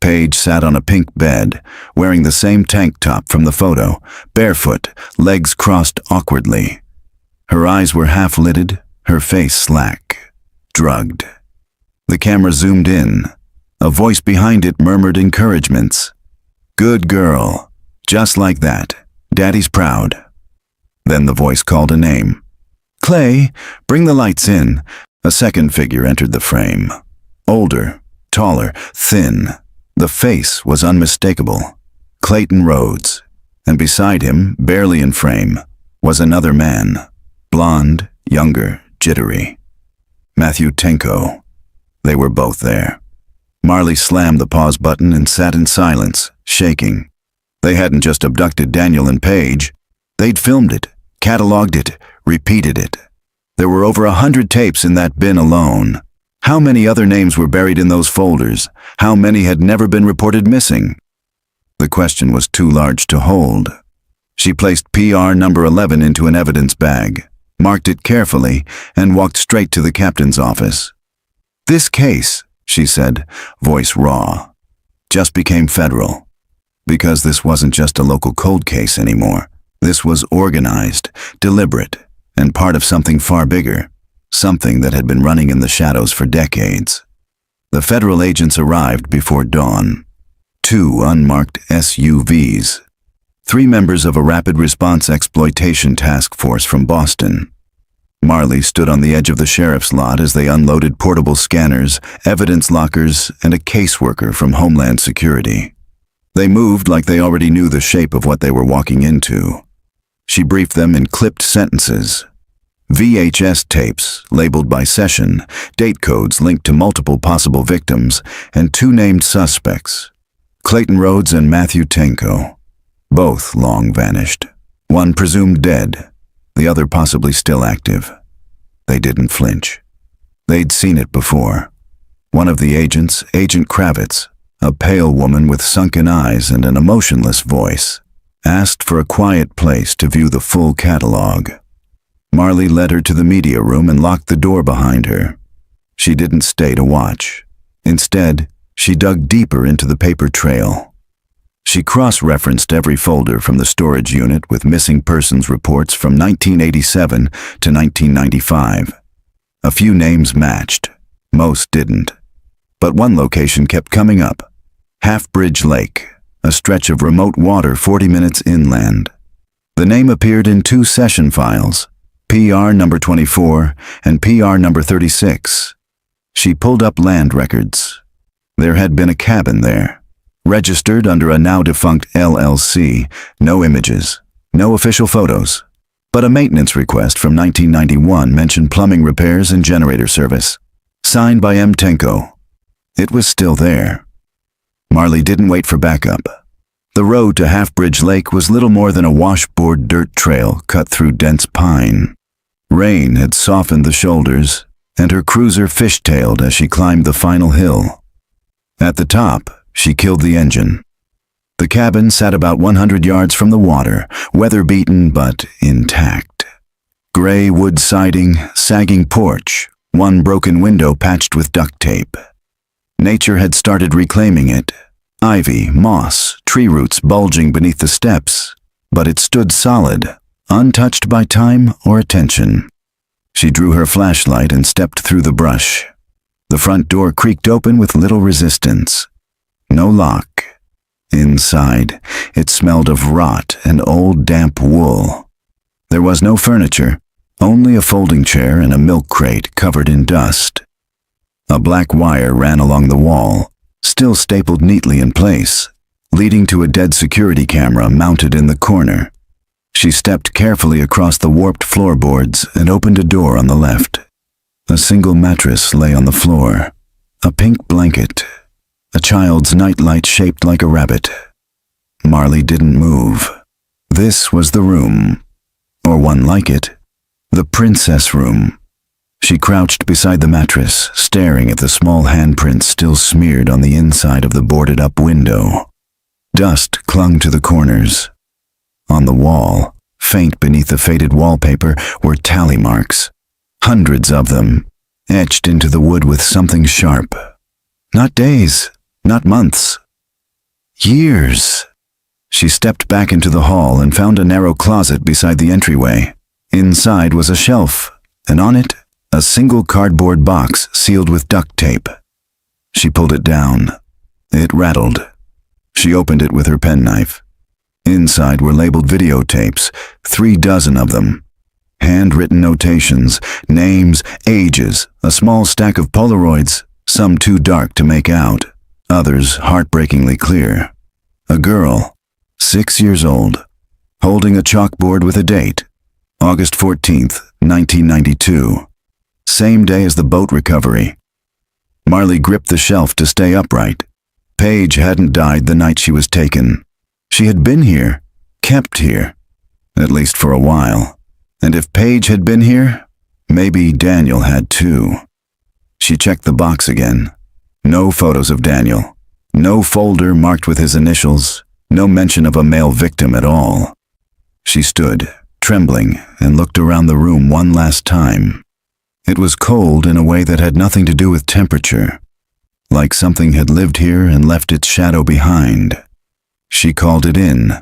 Speaker 1: Paige sat on a pink bed, wearing the same tank top from the photo, barefoot, legs crossed awkwardly. Her eyes were half-lidded, her face slack, drugged. The camera zoomed in. A voice behind it murmured encouragements. "Good girl. Just like that. Daddy's proud." Then the voice called a name. "Clay, bring the lights in." A second figure entered the frame. Older, taller, thin. The face was unmistakable. Clayton Rhodes. And beside him, barely in frame, was another man. Blonde, younger, jittery. Matthew Tenko. They were both there. Marley slammed the pause button and sat in silence, shaking. They hadn't just abducted Daniel and Paige. They'd filmed it, cataloged it, repeated it. There were over 100 tapes in that bin alone. How many other names were buried in those folders? How many had never been reported missing? The question was too large to hold. She placed PR number 11 into an evidence bag, marked it carefully, and walked straight to the captain's office. "This case," she said, voice raw, "just became federal. Because this wasn't just a local cold case anymore. This was organized, deliberate, and part of something far bigger, something that had been running in the shadows for decades." The federal agents arrived before dawn. 2 unmarked SUVs. 3 members of a rapid response exploitation task force from Boston. Marley stood on the edge of the sheriff's lot as they unloaded portable scanners, evidence lockers, and a caseworker from Homeland Security. They moved like they already knew the shape of what they were walking into. She briefed them in clipped sentences. VHS tapes, labeled by session, date codes linked to multiple possible victims, and 2 named suspects, Clayton Rhodes and Matthew Tenko. Both long vanished. One presumed dead, the other possibly still active. They didn't flinch. They'd seen it before. One of the agents, Agent Kravitz, a pale woman with sunken eyes and an emotionless voice, asked for a quiet place to view the full catalog. Marley led her to the media room and locked the door behind her. She didn't stay to watch. Instead, she dug deeper into the paper trail. She cross-referenced every folder from the storage unit with missing persons reports from 1987 to 1995. A few names matched. Most didn't. But one location kept coming up. Half-Bridge Lake, a stretch of remote water 40 minutes inland. The name appeared in 2 session files, PR number 24 and PR number 36. She pulled up land records. There had been a cabin there, registered under a now-defunct LLC, no images, no official photos. But a maintenance request from 1991 mentioned plumbing repairs and generator service, signed by M. Tenko. It was still there. Marley didn't wait for backup. The road to Half-Bridge Lake was little more than a washboard dirt trail cut through dense pine. Rain had softened the shoulders, and her cruiser fishtailed as she climbed the final hill. At the top, she killed the engine. The cabin sat about 100 yards from the water, weather-beaten but intact. Gray wood siding, sagging porch, one broken window patched with duct tape. Nature had started reclaiming it. Ivy, moss, tree roots bulging beneath the steps, but it stood solid, untouched by time or attention. She drew her flashlight and stepped through the brush. The front door creaked open with little resistance. No lock. Inside, it smelled of rot and old damp wool. There was no furniture, only a folding chair and a milk crate covered in dust. A black wire ran along the wall, still stapled neatly in place, leading to a dead security camera mounted in the corner. She stepped carefully across the warped floorboards and opened a door on the left. A single mattress lay on the floor, a pink blanket, a child's nightlight shaped like a rabbit. Marley didn't move. This was the room, or one like it, the princess room. She crouched beside the mattress, staring at the small handprints still smeared on the inside of the boarded-up window. Dust clung to the corners. On the wall, faint beneath the faded wallpaper, were tally marks. Hundreds of them, etched into the wood with something sharp. Not days, not months. Years. She stepped back into the hall and found a narrow closet beside the entryway. Inside was a shelf, and on it, a single cardboard box sealed with duct tape. She pulled it down. It rattled. She opened it with her penknife. Inside were labeled videotapes, 3 dozen of them. Handwritten notations, names, ages, a small stack of Polaroids, some too dark to make out, others heartbreakingly clear. A girl, 6 years old, holding a chalkboard with a date, August 14th, 1992. Same day as the boat recovery. Marley gripped the shelf to stay upright. Paige hadn't died the night she was taken. She had been here, kept here, at least for a while. And if Paige had been here, maybe Daniel had too. She checked the box again. No photos of Daniel. No folder marked with his initials. No mention of a male victim at all. She stood, trembling, and looked around the room one last time. It was cold in a way that had nothing to do with temperature, like something had lived here and left its shadow behind. She called it in.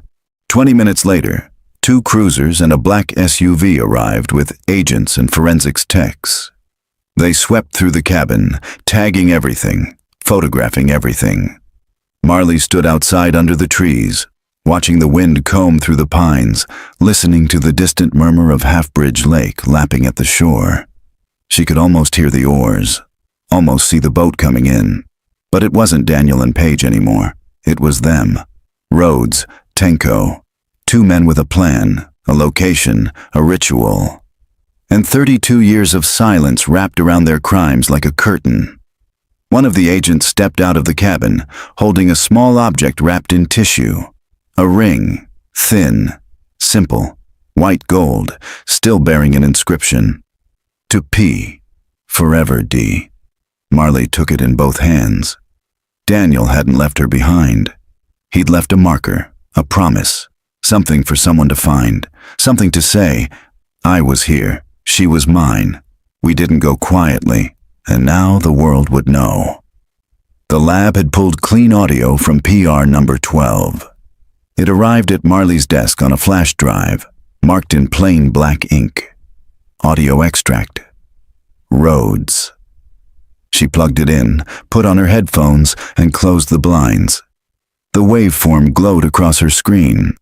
Speaker 1: 20 minutes later, 2 cruisers and a black SUV arrived with agents and forensics techs. They swept through the cabin, tagging everything, photographing everything. Marley stood outside under the trees, watching the wind comb through the pines, listening to the distant murmur of Half-Bridge Lake lapping at the shore. She could almost hear the oars, almost see the boat coming in. But it wasn't Daniel and Paige anymore. It was them. Rhodes, Tenko. 2 men with a plan, a location, a ritual. And 32 years of silence wrapped around their crimes like a curtain. One of the agents stepped out of the cabin, holding a small object wrapped in tissue. A ring, thin, simple, white gold, still bearing an inscription. To P, forever D. Marley took it in both hands. Daniel hadn't left her behind. He'd left a marker, a promise, something for someone to find, something to say, I was here, she was mine. We didn't go quietly, and now the world would know. The lab had pulled clean audio from PR number 12. It arrived at Marley's desk on a flash drive, marked in plain black ink. Audio extract. Rhodes. She plugged it in, put on her headphones, and closed the blinds. The waveform glowed across her screen.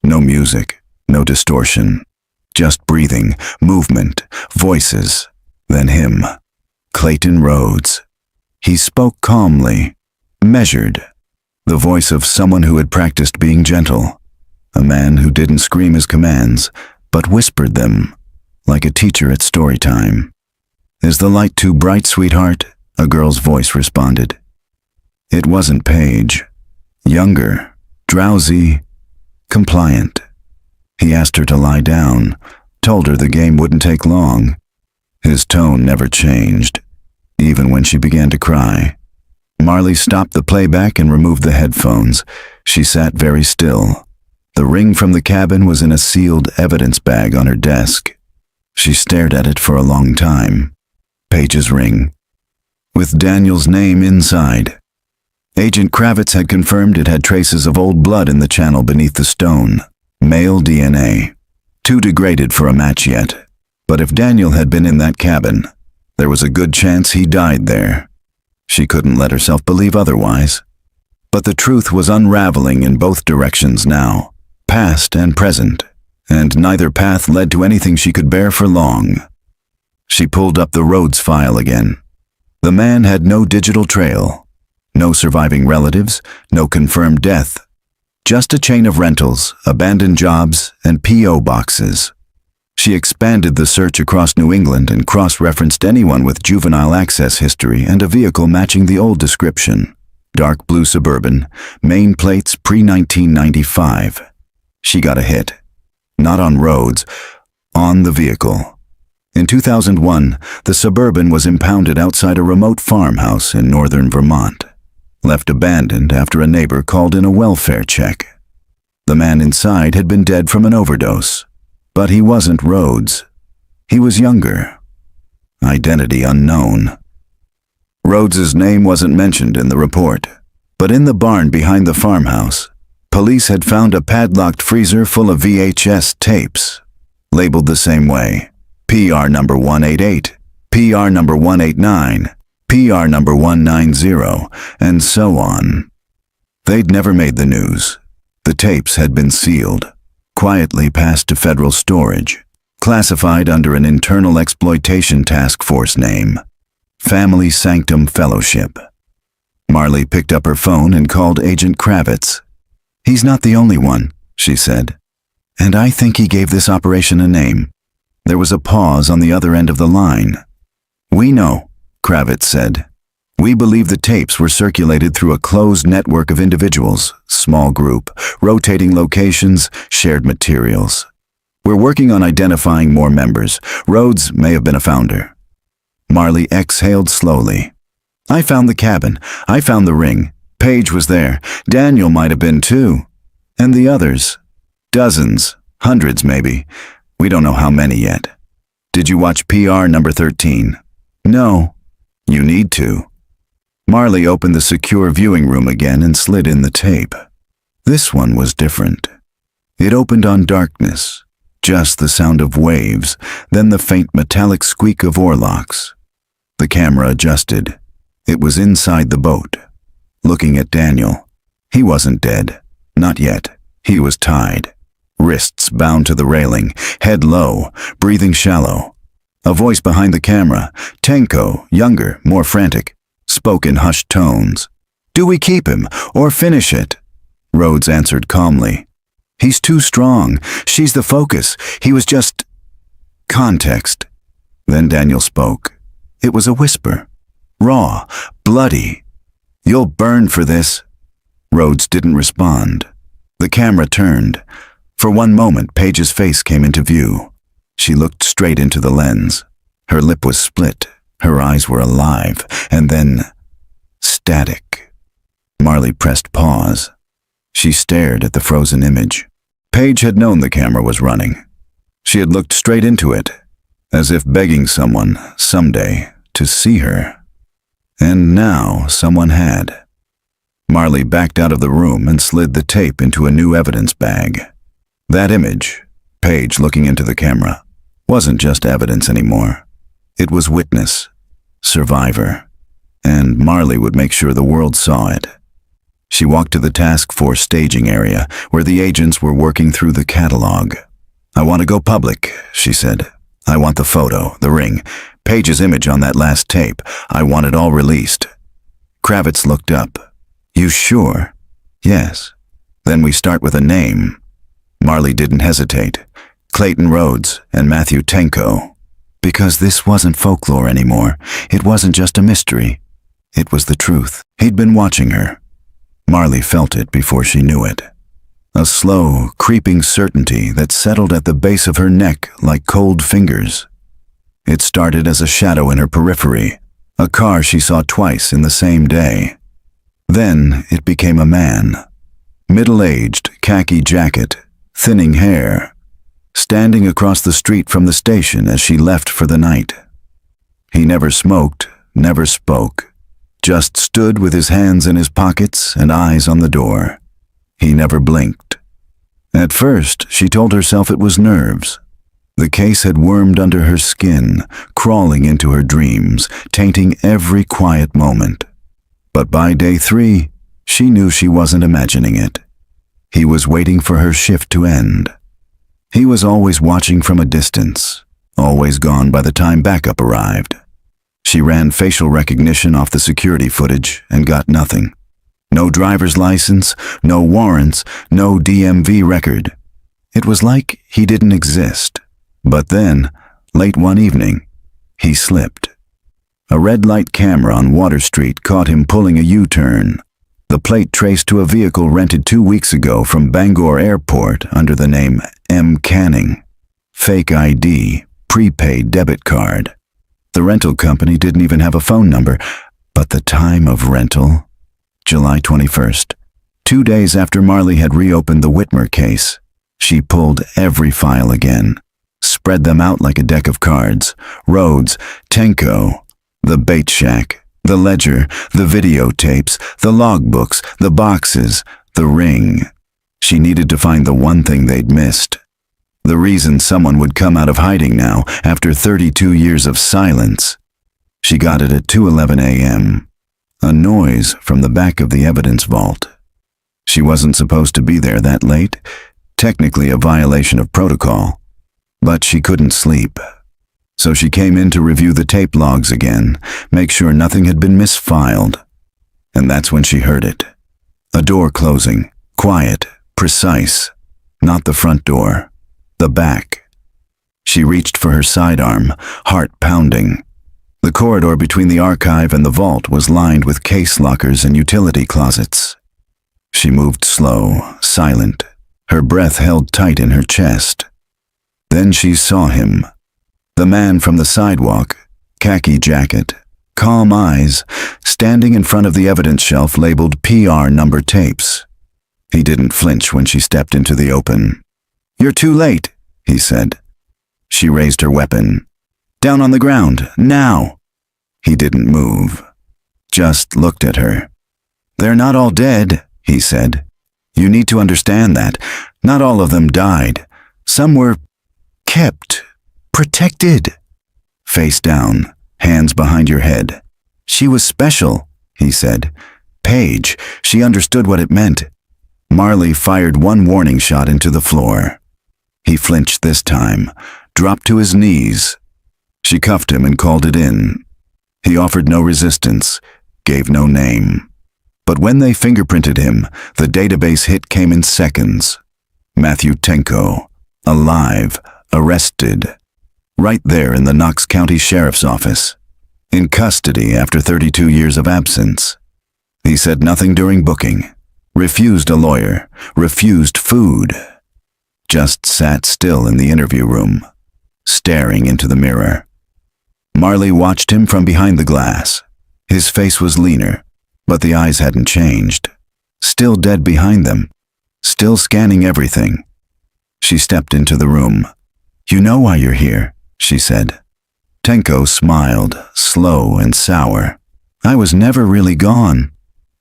Speaker 1: No music, no distortion. Just breathing, movement, voices, then him. Clayton Rhodes. He spoke calmly, measured. The voice of someone who had practiced being gentle. A man who didn't scream his commands, but whispered them, like a teacher at story time. Is the light too bright, sweetheart? A girl's voice responded. It wasn't Paige. Younger, drowsy, compliant. He asked her to lie down, told her the game wouldn't take long. His tone never changed, even when she began to cry. Marley stopped the playback and removed the headphones. She sat very still. The ring from the cabin was in a sealed evidence bag on her desk. She stared at it for a long time. Paige's ring, with Daniel's name inside. Agent Kravitz had confirmed it had traces of old blood in the channel beneath the stone. Male DNA. Too degraded for a match yet. But if Daniel had been in that cabin, there was a good chance he died there. She couldn't let herself believe otherwise. But the truth was unraveling in both directions now, past and present, and neither path led to anything she could bear for long. She pulled up the Rhodes file again. The man had no digital trail, no surviving relatives, no confirmed death, just a chain of rentals, abandoned jobs, and P.O. boxes. She expanded the search across New England and cross-referenced anyone with juvenile access history and a vehicle matching the old description. Dark blue Suburban, main plates pre-1995. She got a hit. Not on Rhodes, on the vehicle. In 2001, the Suburban was impounded outside a remote farmhouse in northern Vermont, left abandoned after a neighbor called in a welfare check. The man inside had been dead from an overdose. But he wasn't Rhodes. He was younger. Identity unknown. Rhodes's name wasn't mentioned in the report, but in the barn behind the farmhouse, police had found a padlocked freezer full of VHS tapes, labeled the same way. PR number 188, PR number 189, PR number 190, and so on. They'd never made the news. The tapes had been sealed, quietly passed to federal storage, classified under an internal exploitation task force name, Family Sanctum Fellowship. Marley picked up her phone and called Agent Kravitz. He's not the only one, she said, and I think he gave this operation a name. There was a pause on the other end of the line. We know, Kravitz said. We believe the tapes were circulated through a closed network of individuals, small group, rotating locations, shared materials. We're working on identifying more members. Rhodes may have been a founder. Marley exhaled slowly. I found the cabin. I found the ring. Paige was there. Daniel might have been too. And the others. Dozens, hundreds maybe. We don't know how many yet. Did you watch PR number 13? No. You need to. Marley opened the secure viewing room again and slid in the tape. This one was different. It opened on darkness, just the sound of waves, then the faint metallic squeak of oarlocks. The camera adjusted. It was inside the boat, looking at Daniel. He wasn't dead. Not yet. He was tied. Wrists bound to the railing, head low, breathing shallow. A voice behind the camera, Tenko, younger, more frantic, spoke in hushed tones. "Do we keep him, or finish it?" Rhodes answered calmly. "He's too strong. She's the focus. He was just..." Context. Then Daniel spoke. It was a whisper. Raw, bloody. "You'll burn for this." Rhodes didn't respond. The camera turned. For one moment, Paige's face came into view. She looked straight into the lens. Her lip was split. Her eyes were alive. And then... static. Marley pressed pause. She stared at the frozen image. Paige had known the camera was running. She had looked straight into it, as if begging someone, someday, to see her. And now someone had. Marley backed out of the room and slid the tape into a new evidence bag. That image, Paige looking into the camera, wasn't just evidence anymore. It was witness, survivor, and Marley would make sure the world saw it. She walked to the task force staging area where the agents were working through the catalog. "I want to go public," she said. "I want the photo, the ring, Paige's image on that last tape. I want it all released." Kravitz looked up. "You sure?" "Yes." "Then we start with a name." Marley didn't hesitate. Clayton Rhodes and Matthew Tenko. Because this wasn't folklore anymore. It wasn't just a mystery. It was the truth. He'd been watching her. Marley felt it before she knew it. A slow, creeping certainty that settled at the base of her neck like cold fingers. It started as a shadow in her periphery, a car she saw twice in the same day. Then it became a man. Middle-aged, khaki jacket, thinning hair, standing across the street from the station as she left for the night. He never smoked, never spoke, just stood with his hands in his pockets and eyes on the door. He never blinked. At first, she told herself it was nerves. The case had wormed under her skin, crawling into her dreams, tainting every quiet moment. But by day 3, she knew she wasn't imagining it. He was waiting for her shift to end. He was always watching from a distance, always gone by the time backup arrived. She ran facial recognition off the security footage and got nothing. No driver's license, no warrants, no DMV record. It was like he didn't exist. But then, late one evening, he slipped. A red light camera on Water Street caught him pulling a U-turn. The plate traced to a vehicle rented 2 weeks ago from Bangor Airport under the name M. Canning. Fake ID, prepaid debit card. The rental company didn't even have a phone number, but the time of rental? July 21st. 2 days after Marley had reopened the Whitmer case, she pulled every file again, spread them out like a deck of cards. Rhodes, Tenko, the bait shack, the ledger, the videotapes, the logbooks, the boxes, the ring. She needed to find the one thing they'd missed. The reason someone would come out of hiding now after 32 years of silence. She got it at 2:11 a.m. A noise from the back of the evidence vault. She wasn't supposed to be there that late, technically a violation of protocol. But she couldn't sleep. So she came in to review the tape logs again, make sure nothing had been misfiled. And that's when she heard it. A door closing, quiet, precise. Not the front door, the back. She reached for her sidearm, heart pounding. The corridor between the archive and the vault was lined with case lockers and utility closets. She moved slow, silent, her breath held tight in her chest. Then she saw him. The man from the sidewalk, khaki jacket, calm eyes, standing in front of the evidence shelf labeled PR number tapes. He didn't flinch when she stepped into the open. "You're too late," he said. She raised her weapon. "Down on the ground, now!" He didn't move, just looked at her. "They're not all dead," he said. "You need to understand that. Not all of them died. Some were kept, protected." Face down, hands behind your head. "She was special," he said. Paige, she understood what it meant. Marley fired one warning shot into the floor. He flinched this time, dropped to his knees. She cuffed him and called it in. He offered no resistance, gave no name. But when they fingerprinted him, the database hit came in seconds. Matthew Tenko, alive, arrested. Right there in the Knox County Sheriff's Office. In custody after 32 years of absence. He said nothing during booking. Refused a lawyer. Refused food. Just sat still in the interview room, staring into the mirror. Marley watched him from behind the glass. His face was leaner, but the eyes hadn't changed. Still dead behind them. Still scanning everything. She stepped into the room. "You know why you're here," she said. Tenko smiled, slow and sour. "I was never really gone."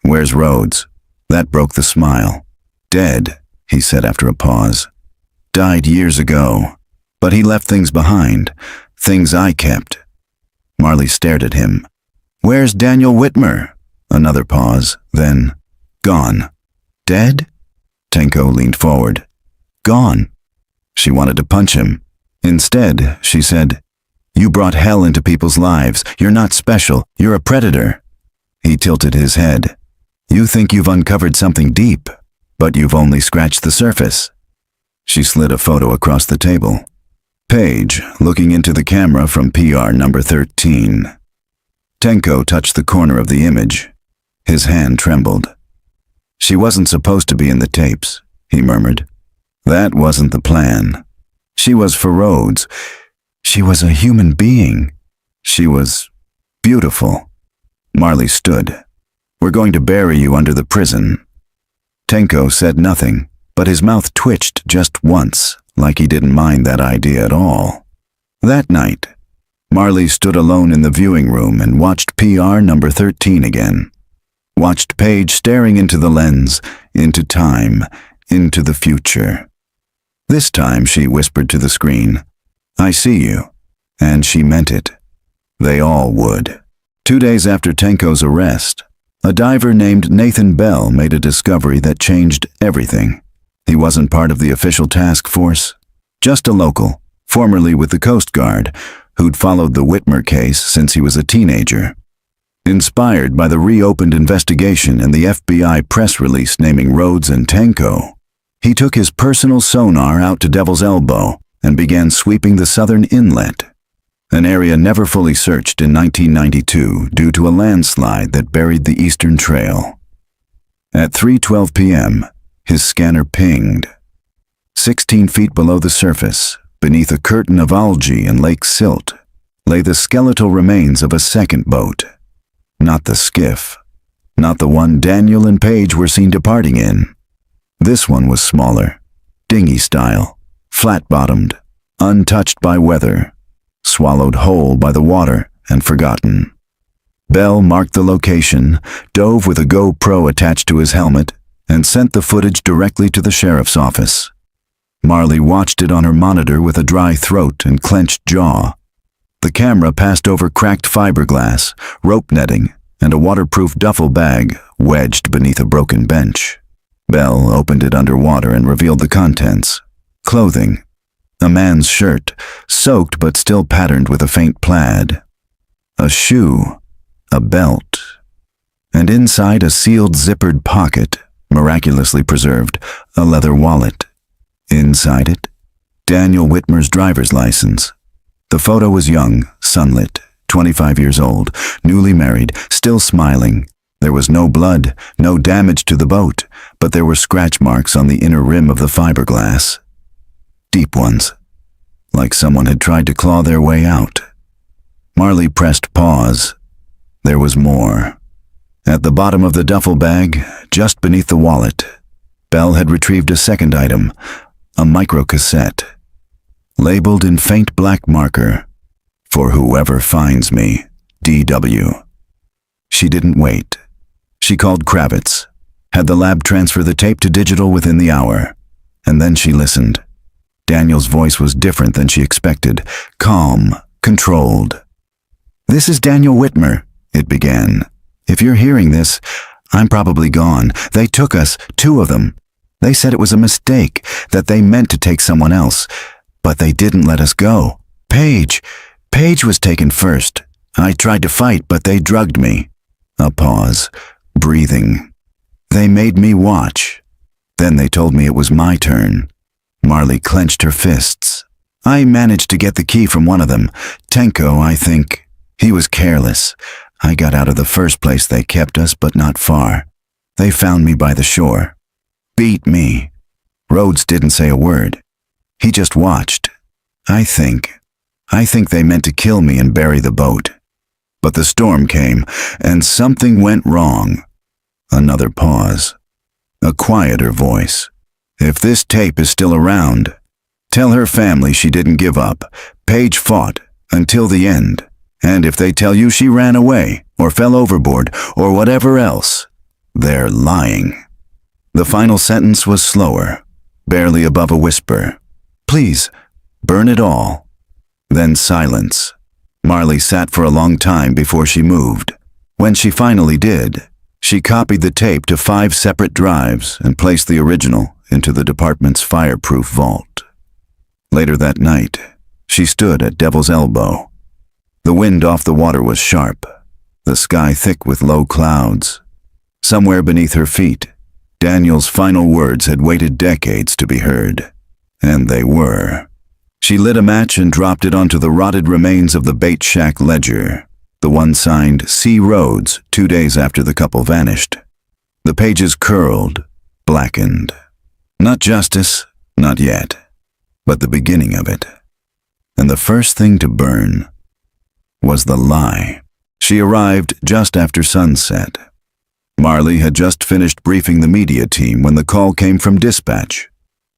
Speaker 1: "Where's Rhodes?" That broke the smile. "Dead," he said after a pause. "Died years ago. But he left things behind. Things I kept." Marley stared at him. "Where's Daniel Whitmer?" Another pause, then, "Gone." "Dead?" Tenko leaned forward. "Gone." She wanted to punch him. Instead, she said, "You brought hell into people's lives. You're not special. You're a predator." He tilted his head. "You think you've uncovered something deep, but you've only scratched the surface." She slid a photo across the table. Paige, looking into the camera from PR number 13. Tenko touched the corner of the image. His hand trembled. "She wasn't supposed to be in the tapes," he murmured. "That wasn't the plan. She was for Rhodes. She was a human being. She was beautiful." Marley stood. "We're going to bury you under the prison." Tenko said nothing, but his mouth twitched just once, like he didn't mind that idea at all. That night, Marley stood alone in the viewing room and watched PR number 13 again. Watched Paige staring into the lens, into time, into the future. This time she whispered to the screen, "I see you." And she meant it. They all would. 2 days after Tenko's arrest, a diver named Nathan Bell made a discovery that changed everything. He wasn't part of the official task force, just a local, formerly with the Coast Guard, who'd followed the Whitmer case since he was a teenager. Inspired by the reopened investigation and the FBI press release naming Rhodes and Tenko, he took his personal sonar out to Devil's Elbow and began sweeping the southern inlet, an area never fully searched in 1992 due to a landslide that buried the Eastern Trail. At 3:12 p.m., his scanner pinged. 16 feet below the surface, beneath a curtain of algae and lake silt, lay the skeletal remains of a second boat. Not the skiff. Not the one Daniel and Paige were seen departing in. This one was smaller, dinghy style, flat-bottomed, untouched by weather, swallowed whole by the water and forgotten. Bell marked the location, dove with a GoPro attached to his helmet, and sent the footage directly to the sheriff's office. Marley watched it on her monitor with a dry throat and clenched jaw. The camera passed over cracked fiberglass, rope netting, and a waterproof duffel bag wedged beneath a broken bench. Bell opened it underwater and revealed the contents. Clothing. A man's shirt, soaked but still patterned with a faint plaid. A shoe. A belt. And inside a sealed zippered pocket, miraculously preserved, a leather wallet. Inside it, Daniel Whitmer's driver's license. The photo was young, sunlit, 25 years old, newly married, still smiling. There was no blood, no damage to the boat, but there were scratch marks on the inner rim of the fiberglass. Deep ones, like someone had tried to claw their way out. Marley pressed pause. There was more. At the bottom of the duffel bag, just beneath the wallet, Bell had retrieved a second item, a microcassette. labeled in faint black marker, "For whoever finds me, D.W." She didn't wait. She called Kravitz, had the lab transfer the tape to digital within the hour, and then she listened. Daniel's voice was different than she expected, calm, controlled. "This is Daniel Whitmer," it began. "If you're hearing this, I'm probably gone. They took us, 2 of them. They said it was a mistake, that they meant to take someone else, but they didn't let us go. Paige was taken first. I tried to fight, but they drugged me." A pause, breathing. "They made me watch. Then they told me it was my turn." Marley clenched her fists. "I managed to get the key from one of them. Tenko, I think. He was careless. I got out of the first place they kept us, but not far. They found me by the shore. Beat me. Rhodes didn't say a word. He just watched. I think they meant to kill me and bury the boat. But the storm came, and something went wrong." Another pause. A quieter voice. "If this tape is still around, tell her family she didn't give up. Paige fought until the end. And if they tell you she ran away, or fell overboard, or whatever else, they're lying." The final sentence was slower, barely above a whisper. "Please, burn it all." Then silence. Marley sat for a long time before she moved. When she finally did, she copied the tape to 5 separate drives and placed the original into the department's fireproof vault. Later that night, she stood at Devil's Elbow. The wind off the water was sharp, the sky thick with low clouds. Somewhere beneath her feet, Daniel's final words had waited decades to be heard. And they were. She lit a match and dropped it onto the rotted remains of the bait shack ledger, the one signed C. Rhodes 2 days after the couple vanished. The pages curled, blackened. Not justice, not yet, but the beginning of it. And the first thing to burn was the lie. She arrived just after sunset. Marley had just finished briefing the media team when the call came from dispatch.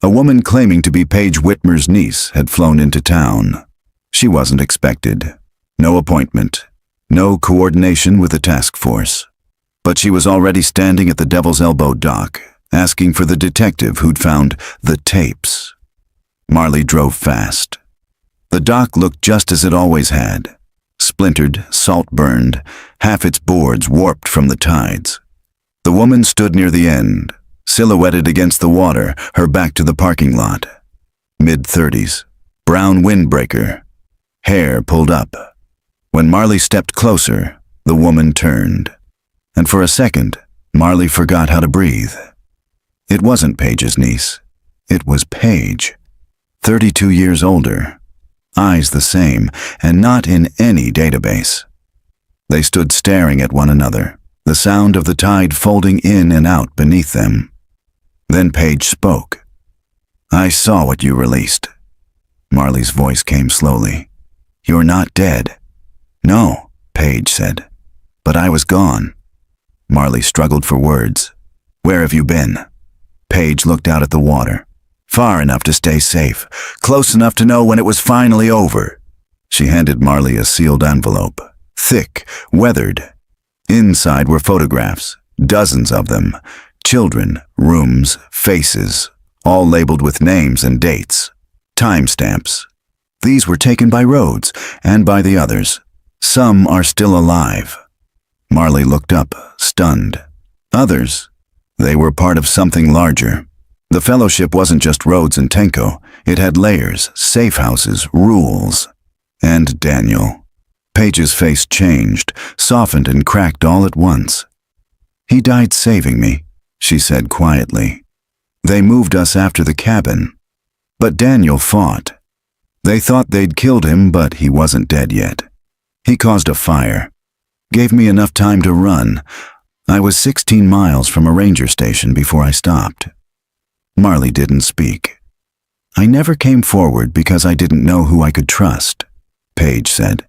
Speaker 1: A woman claiming to be Paige Whitmer's niece had flown into town. She wasn't expected. No appointment. No coordination with the task force. But she was already standing at the Devil's Elbow dock, asking for the detective who'd found the tapes. Marley drove fast. The dock looked just as it always had. Splintered, salt-burned, half its boards warped from the tides. The woman stood near the end, silhouetted against the water, her back to the parking lot. Mid-30s, brown windbreaker, hair pulled up. When Marley stepped closer, the woman turned. And for a second, Marley forgot how to breathe. It wasn't Paige's niece. It was Paige, 32 years older. Eyes the same, and not in any database. They stood staring at one another, the sound of the tide folding in and out beneath them. Then Paige spoke. "I saw what you released." Marley's voice came slowly. "You're not dead." "No," Paige said, "but I was gone." Marley struggled for words. "Where have you been?" Paige looked out at the water. "Far enough to stay safe, close enough to know when it was finally over." She handed Marley a sealed envelope, thick, weathered. Inside were photographs, dozens of them. Children, rooms, faces, all labeled with names and dates. Timestamps. These were taken by Rhodes and by the others. Some are still alive. Marley looked up, stunned. Others, they were part of something larger. The fellowship wasn't just Rhodes and Tenko. It had layers, safe houses, rules. And Daniel. Paige's face changed, softened and cracked all at once. "He died saving me," she said quietly. "They moved us after the cabin. But Daniel fought. They thought they'd killed him, but he wasn't dead yet. He caused a fire. Gave me enough time to run. I was 16 miles from a ranger station before I stopped." Marley didn't speak. "I never came forward because I didn't know who I could trust," Paige said.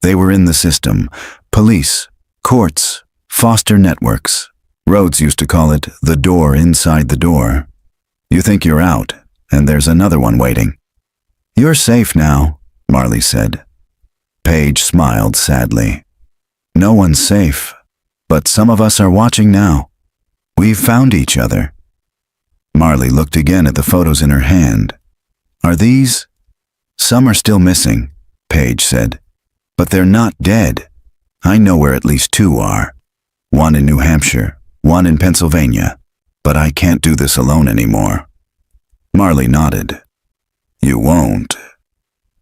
Speaker 1: "They were in the system. Police, courts, foster networks. Rhodes used to call it the door inside the door. You think you're out, and there's another one waiting." "You're safe now," Marley said. Paige smiled sadly. "No one's safe, but some of us are watching now. We've found each other." Marley looked again at the photos in her hand. "Are these?" "Some are still missing," Paige said. "But they're not dead. I know where at least 2 are. One in New Hampshire, one in Pennsylvania. But I can't do this alone anymore." Marley nodded. "You won't."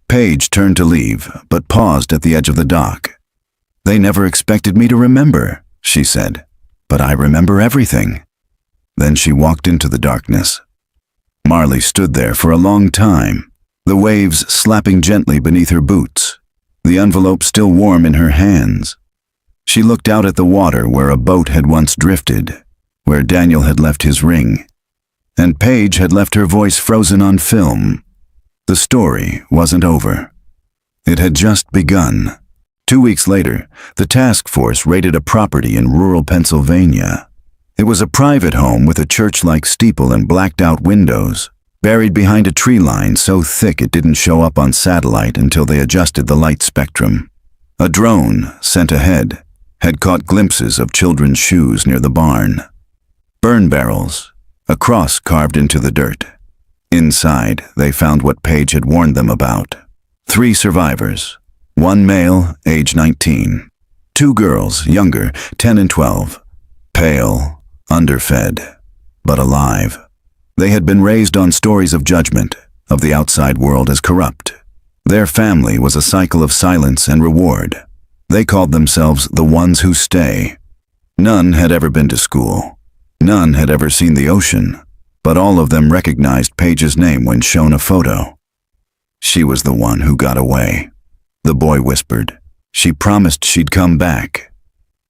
Speaker 1: Paige turned to leave, but paused at the edge of the dock. "They never expected me to remember," she said. "But I remember everything." Then she walked into the darkness. Marley stood there for a long time, the waves slapping gently beneath her boots, the envelope still warm in her hands. She looked out at the water where a boat had once drifted, where Daniel had left his ring, and Paige had left her voice frozen on film. The story wasn't over. It had just begun. 2 weeks later, the task force raided a property in rural Pennsylvania. It was a private home with a church-like steeple and blacked-out windows, buried behind a tree line so thick it didn't show up on satellite until they adjusted the light spectrum. A drone, sent ahead, had caught glimpses of children's shoes near the barn. Burn barrels, a cross carved into the dirt. Inside, they found what Paige had warned them about. 3 survivors, 1 male, age 19, 2 girls, younger, 10 and 12, pale, underfed, but alive. They had been raised on stories of judgment, of the outside world as corrupt. Their family was a cycle of silence and reward. They called themselves the ones who stay. None had ever been to school. None had ever seen the ocean, but all of them recognized Paige's name when shown a photo. "She was the one who got away," the boy whispered. "She promised she'd come back."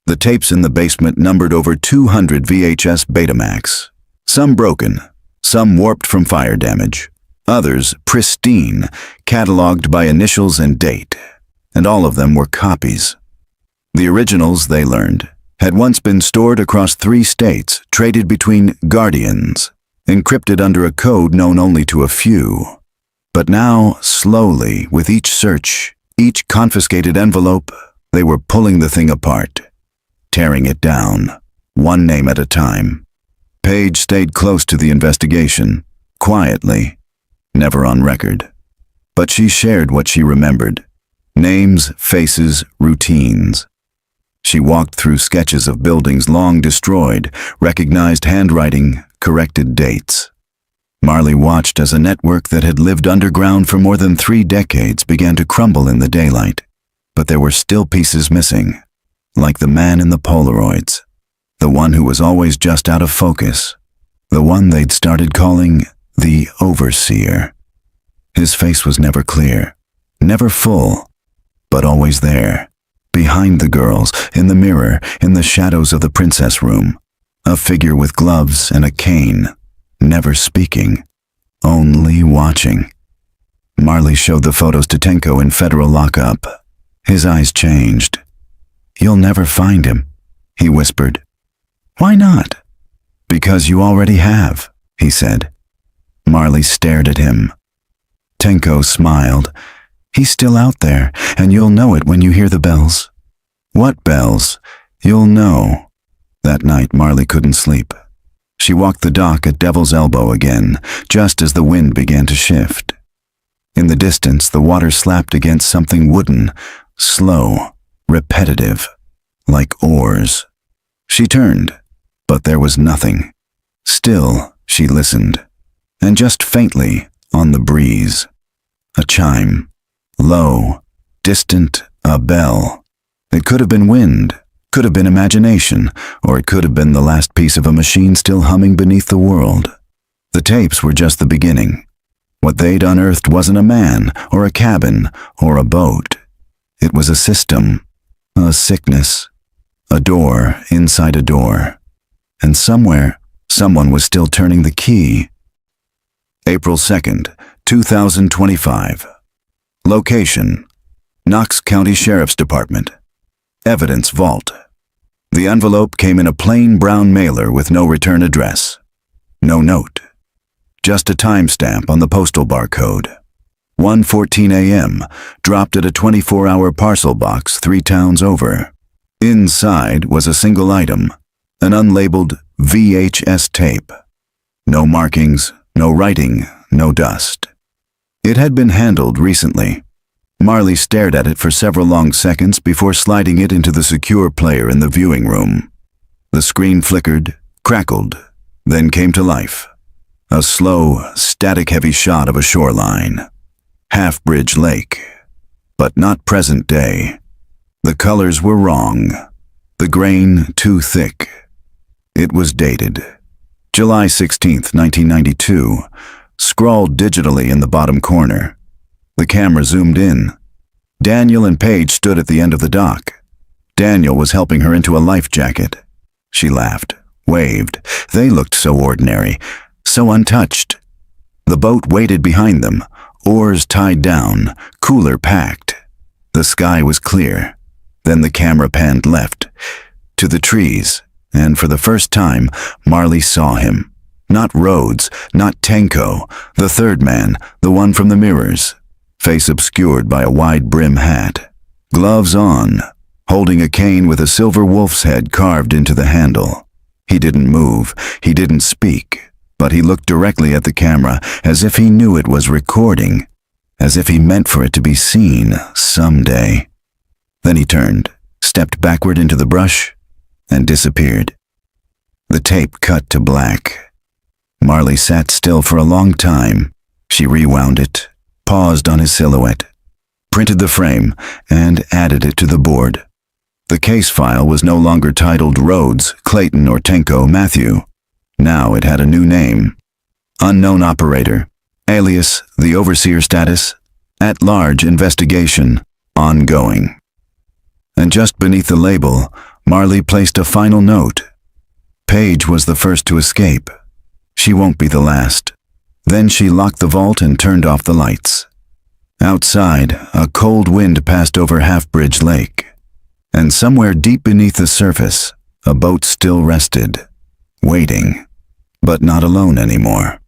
Speaker 1: The tapes in the basement numbered over 200 VHS Betamax, some broken, some warped from fire damage, others pristine, cataloged by initials and date, and all of them were copies. The originals, they learned, had once been stored across 3 states, traded between guardians, encrypted under a code known only to a few. But now, slowly, with each search, each confiscated envelope, they were pulling the thing apart, tearing it down, one name at a time. Paige stayed close to the investigation, quietly, never on record. But she shared what she remembered. Names, faces, routines. She walked through sketches of buildings long destroyed, recognized handwriting, corrected dates. Marley watched as a network that had lived underground for more than 3 decades began to crumble in the daylight. But there were still pieces missing, like the man in the Polaroids, the one who was always just out of focus, the one they'd started calling the Overseer. His face was never clear, never full, but always there, behind the girls, in the mirror, in the shadows of the princess room, a figure with gloves and a cane, never speaking, only watching. Marley showed the photos to Tenko in federal lockup. His eyes changed. "You'll never find him," he whispered. "Why not?" "Because you already have," he said. Marley stared at him. Tenko smiled. "He's still out there, and you'll know it when you hear the bells." "What bells?" "You'll know." That night, Marley couldn't sleep. She walked the dock at Devil's Elbow again, just as the wind began to shift. In the distance, the water slapped against something wooden, slow, repetitive, like oars. She turned, but there was nothing. Still, she listened, and just faintly, on the breeze, a chime, low, distant, a bell. It could have been wind, could have been imagination, or it could have been the last piece of a machine still humming beneath the world. The tapes were just the beginning. What they'd unearthed wasn't a man, or a cabin, or a boat. It was a system, a sickness, a door inside a door. And somewhere, someone was still turning the key. April 2nd, 2025. Location: Knox County Sheriff's Department. Evidence vault. The envelope came in a plain brown mailer with no return address. No note. Just a timestamp on the postal barcode. 1:14 a.m., dropped at a 24-hour parcel box 3 towns over. Inside was a single item, an unlabeled VHS tape. No markings, no writing, no dust. It had been handled recently. Marley stared at it for several long seconds before sliding it into the secure player in the viewing room. The screen flickered, crackled, then came to life. A slow, static-heavy shot of a shoreline. Half-Bridge Lake, but not present day. The colors were wrong. The grain too thick. It was dated. July 16, 1992, scrawled digitally in the bottom corner. The camera zoomed in. Daniel and Paige stood at the end of the dock. Daniel was helping her into a life jacket. She laughed, waved. They looked so ordinary, so untouched. The boat waited behind them, oars tied down, cooler packed. The sky was clear. Then the camera panned left, to the trees, and for the first time, Marley saw him. Not Rhodes, not Tenko, the third man, the one from the mirrors. Face obscured by a wide brim hat. Gloves on, holding a cane with a silver wolf's head carved into the handle. He didn't move, he didn't speak, but he looked directly at the camera as if he knew it was recording, as if he meant for it to be seen someday. Then he turned, stepped backward into the brush, and disappeared. The tape cut to black. Marley sat still for a long time. She rewound it, paused on his silhouette, printed the frame, and added it to the board. The case file was no longer titled Rhodes, Clayton, or Tenko Matthew. Now it had a new name. Unknown operator, alias the overseer status, at-large investigation, ongoing. And just beneath the label, Marley placed a final note. Paige was the first to escape. She won't be the last. Then she locked the vault and turned off the lights. Outside, a cold wind passed over Half-Bridge Lake. And somewhere deep beneath the surface, a boat still rested, waiting, but not alone anymore.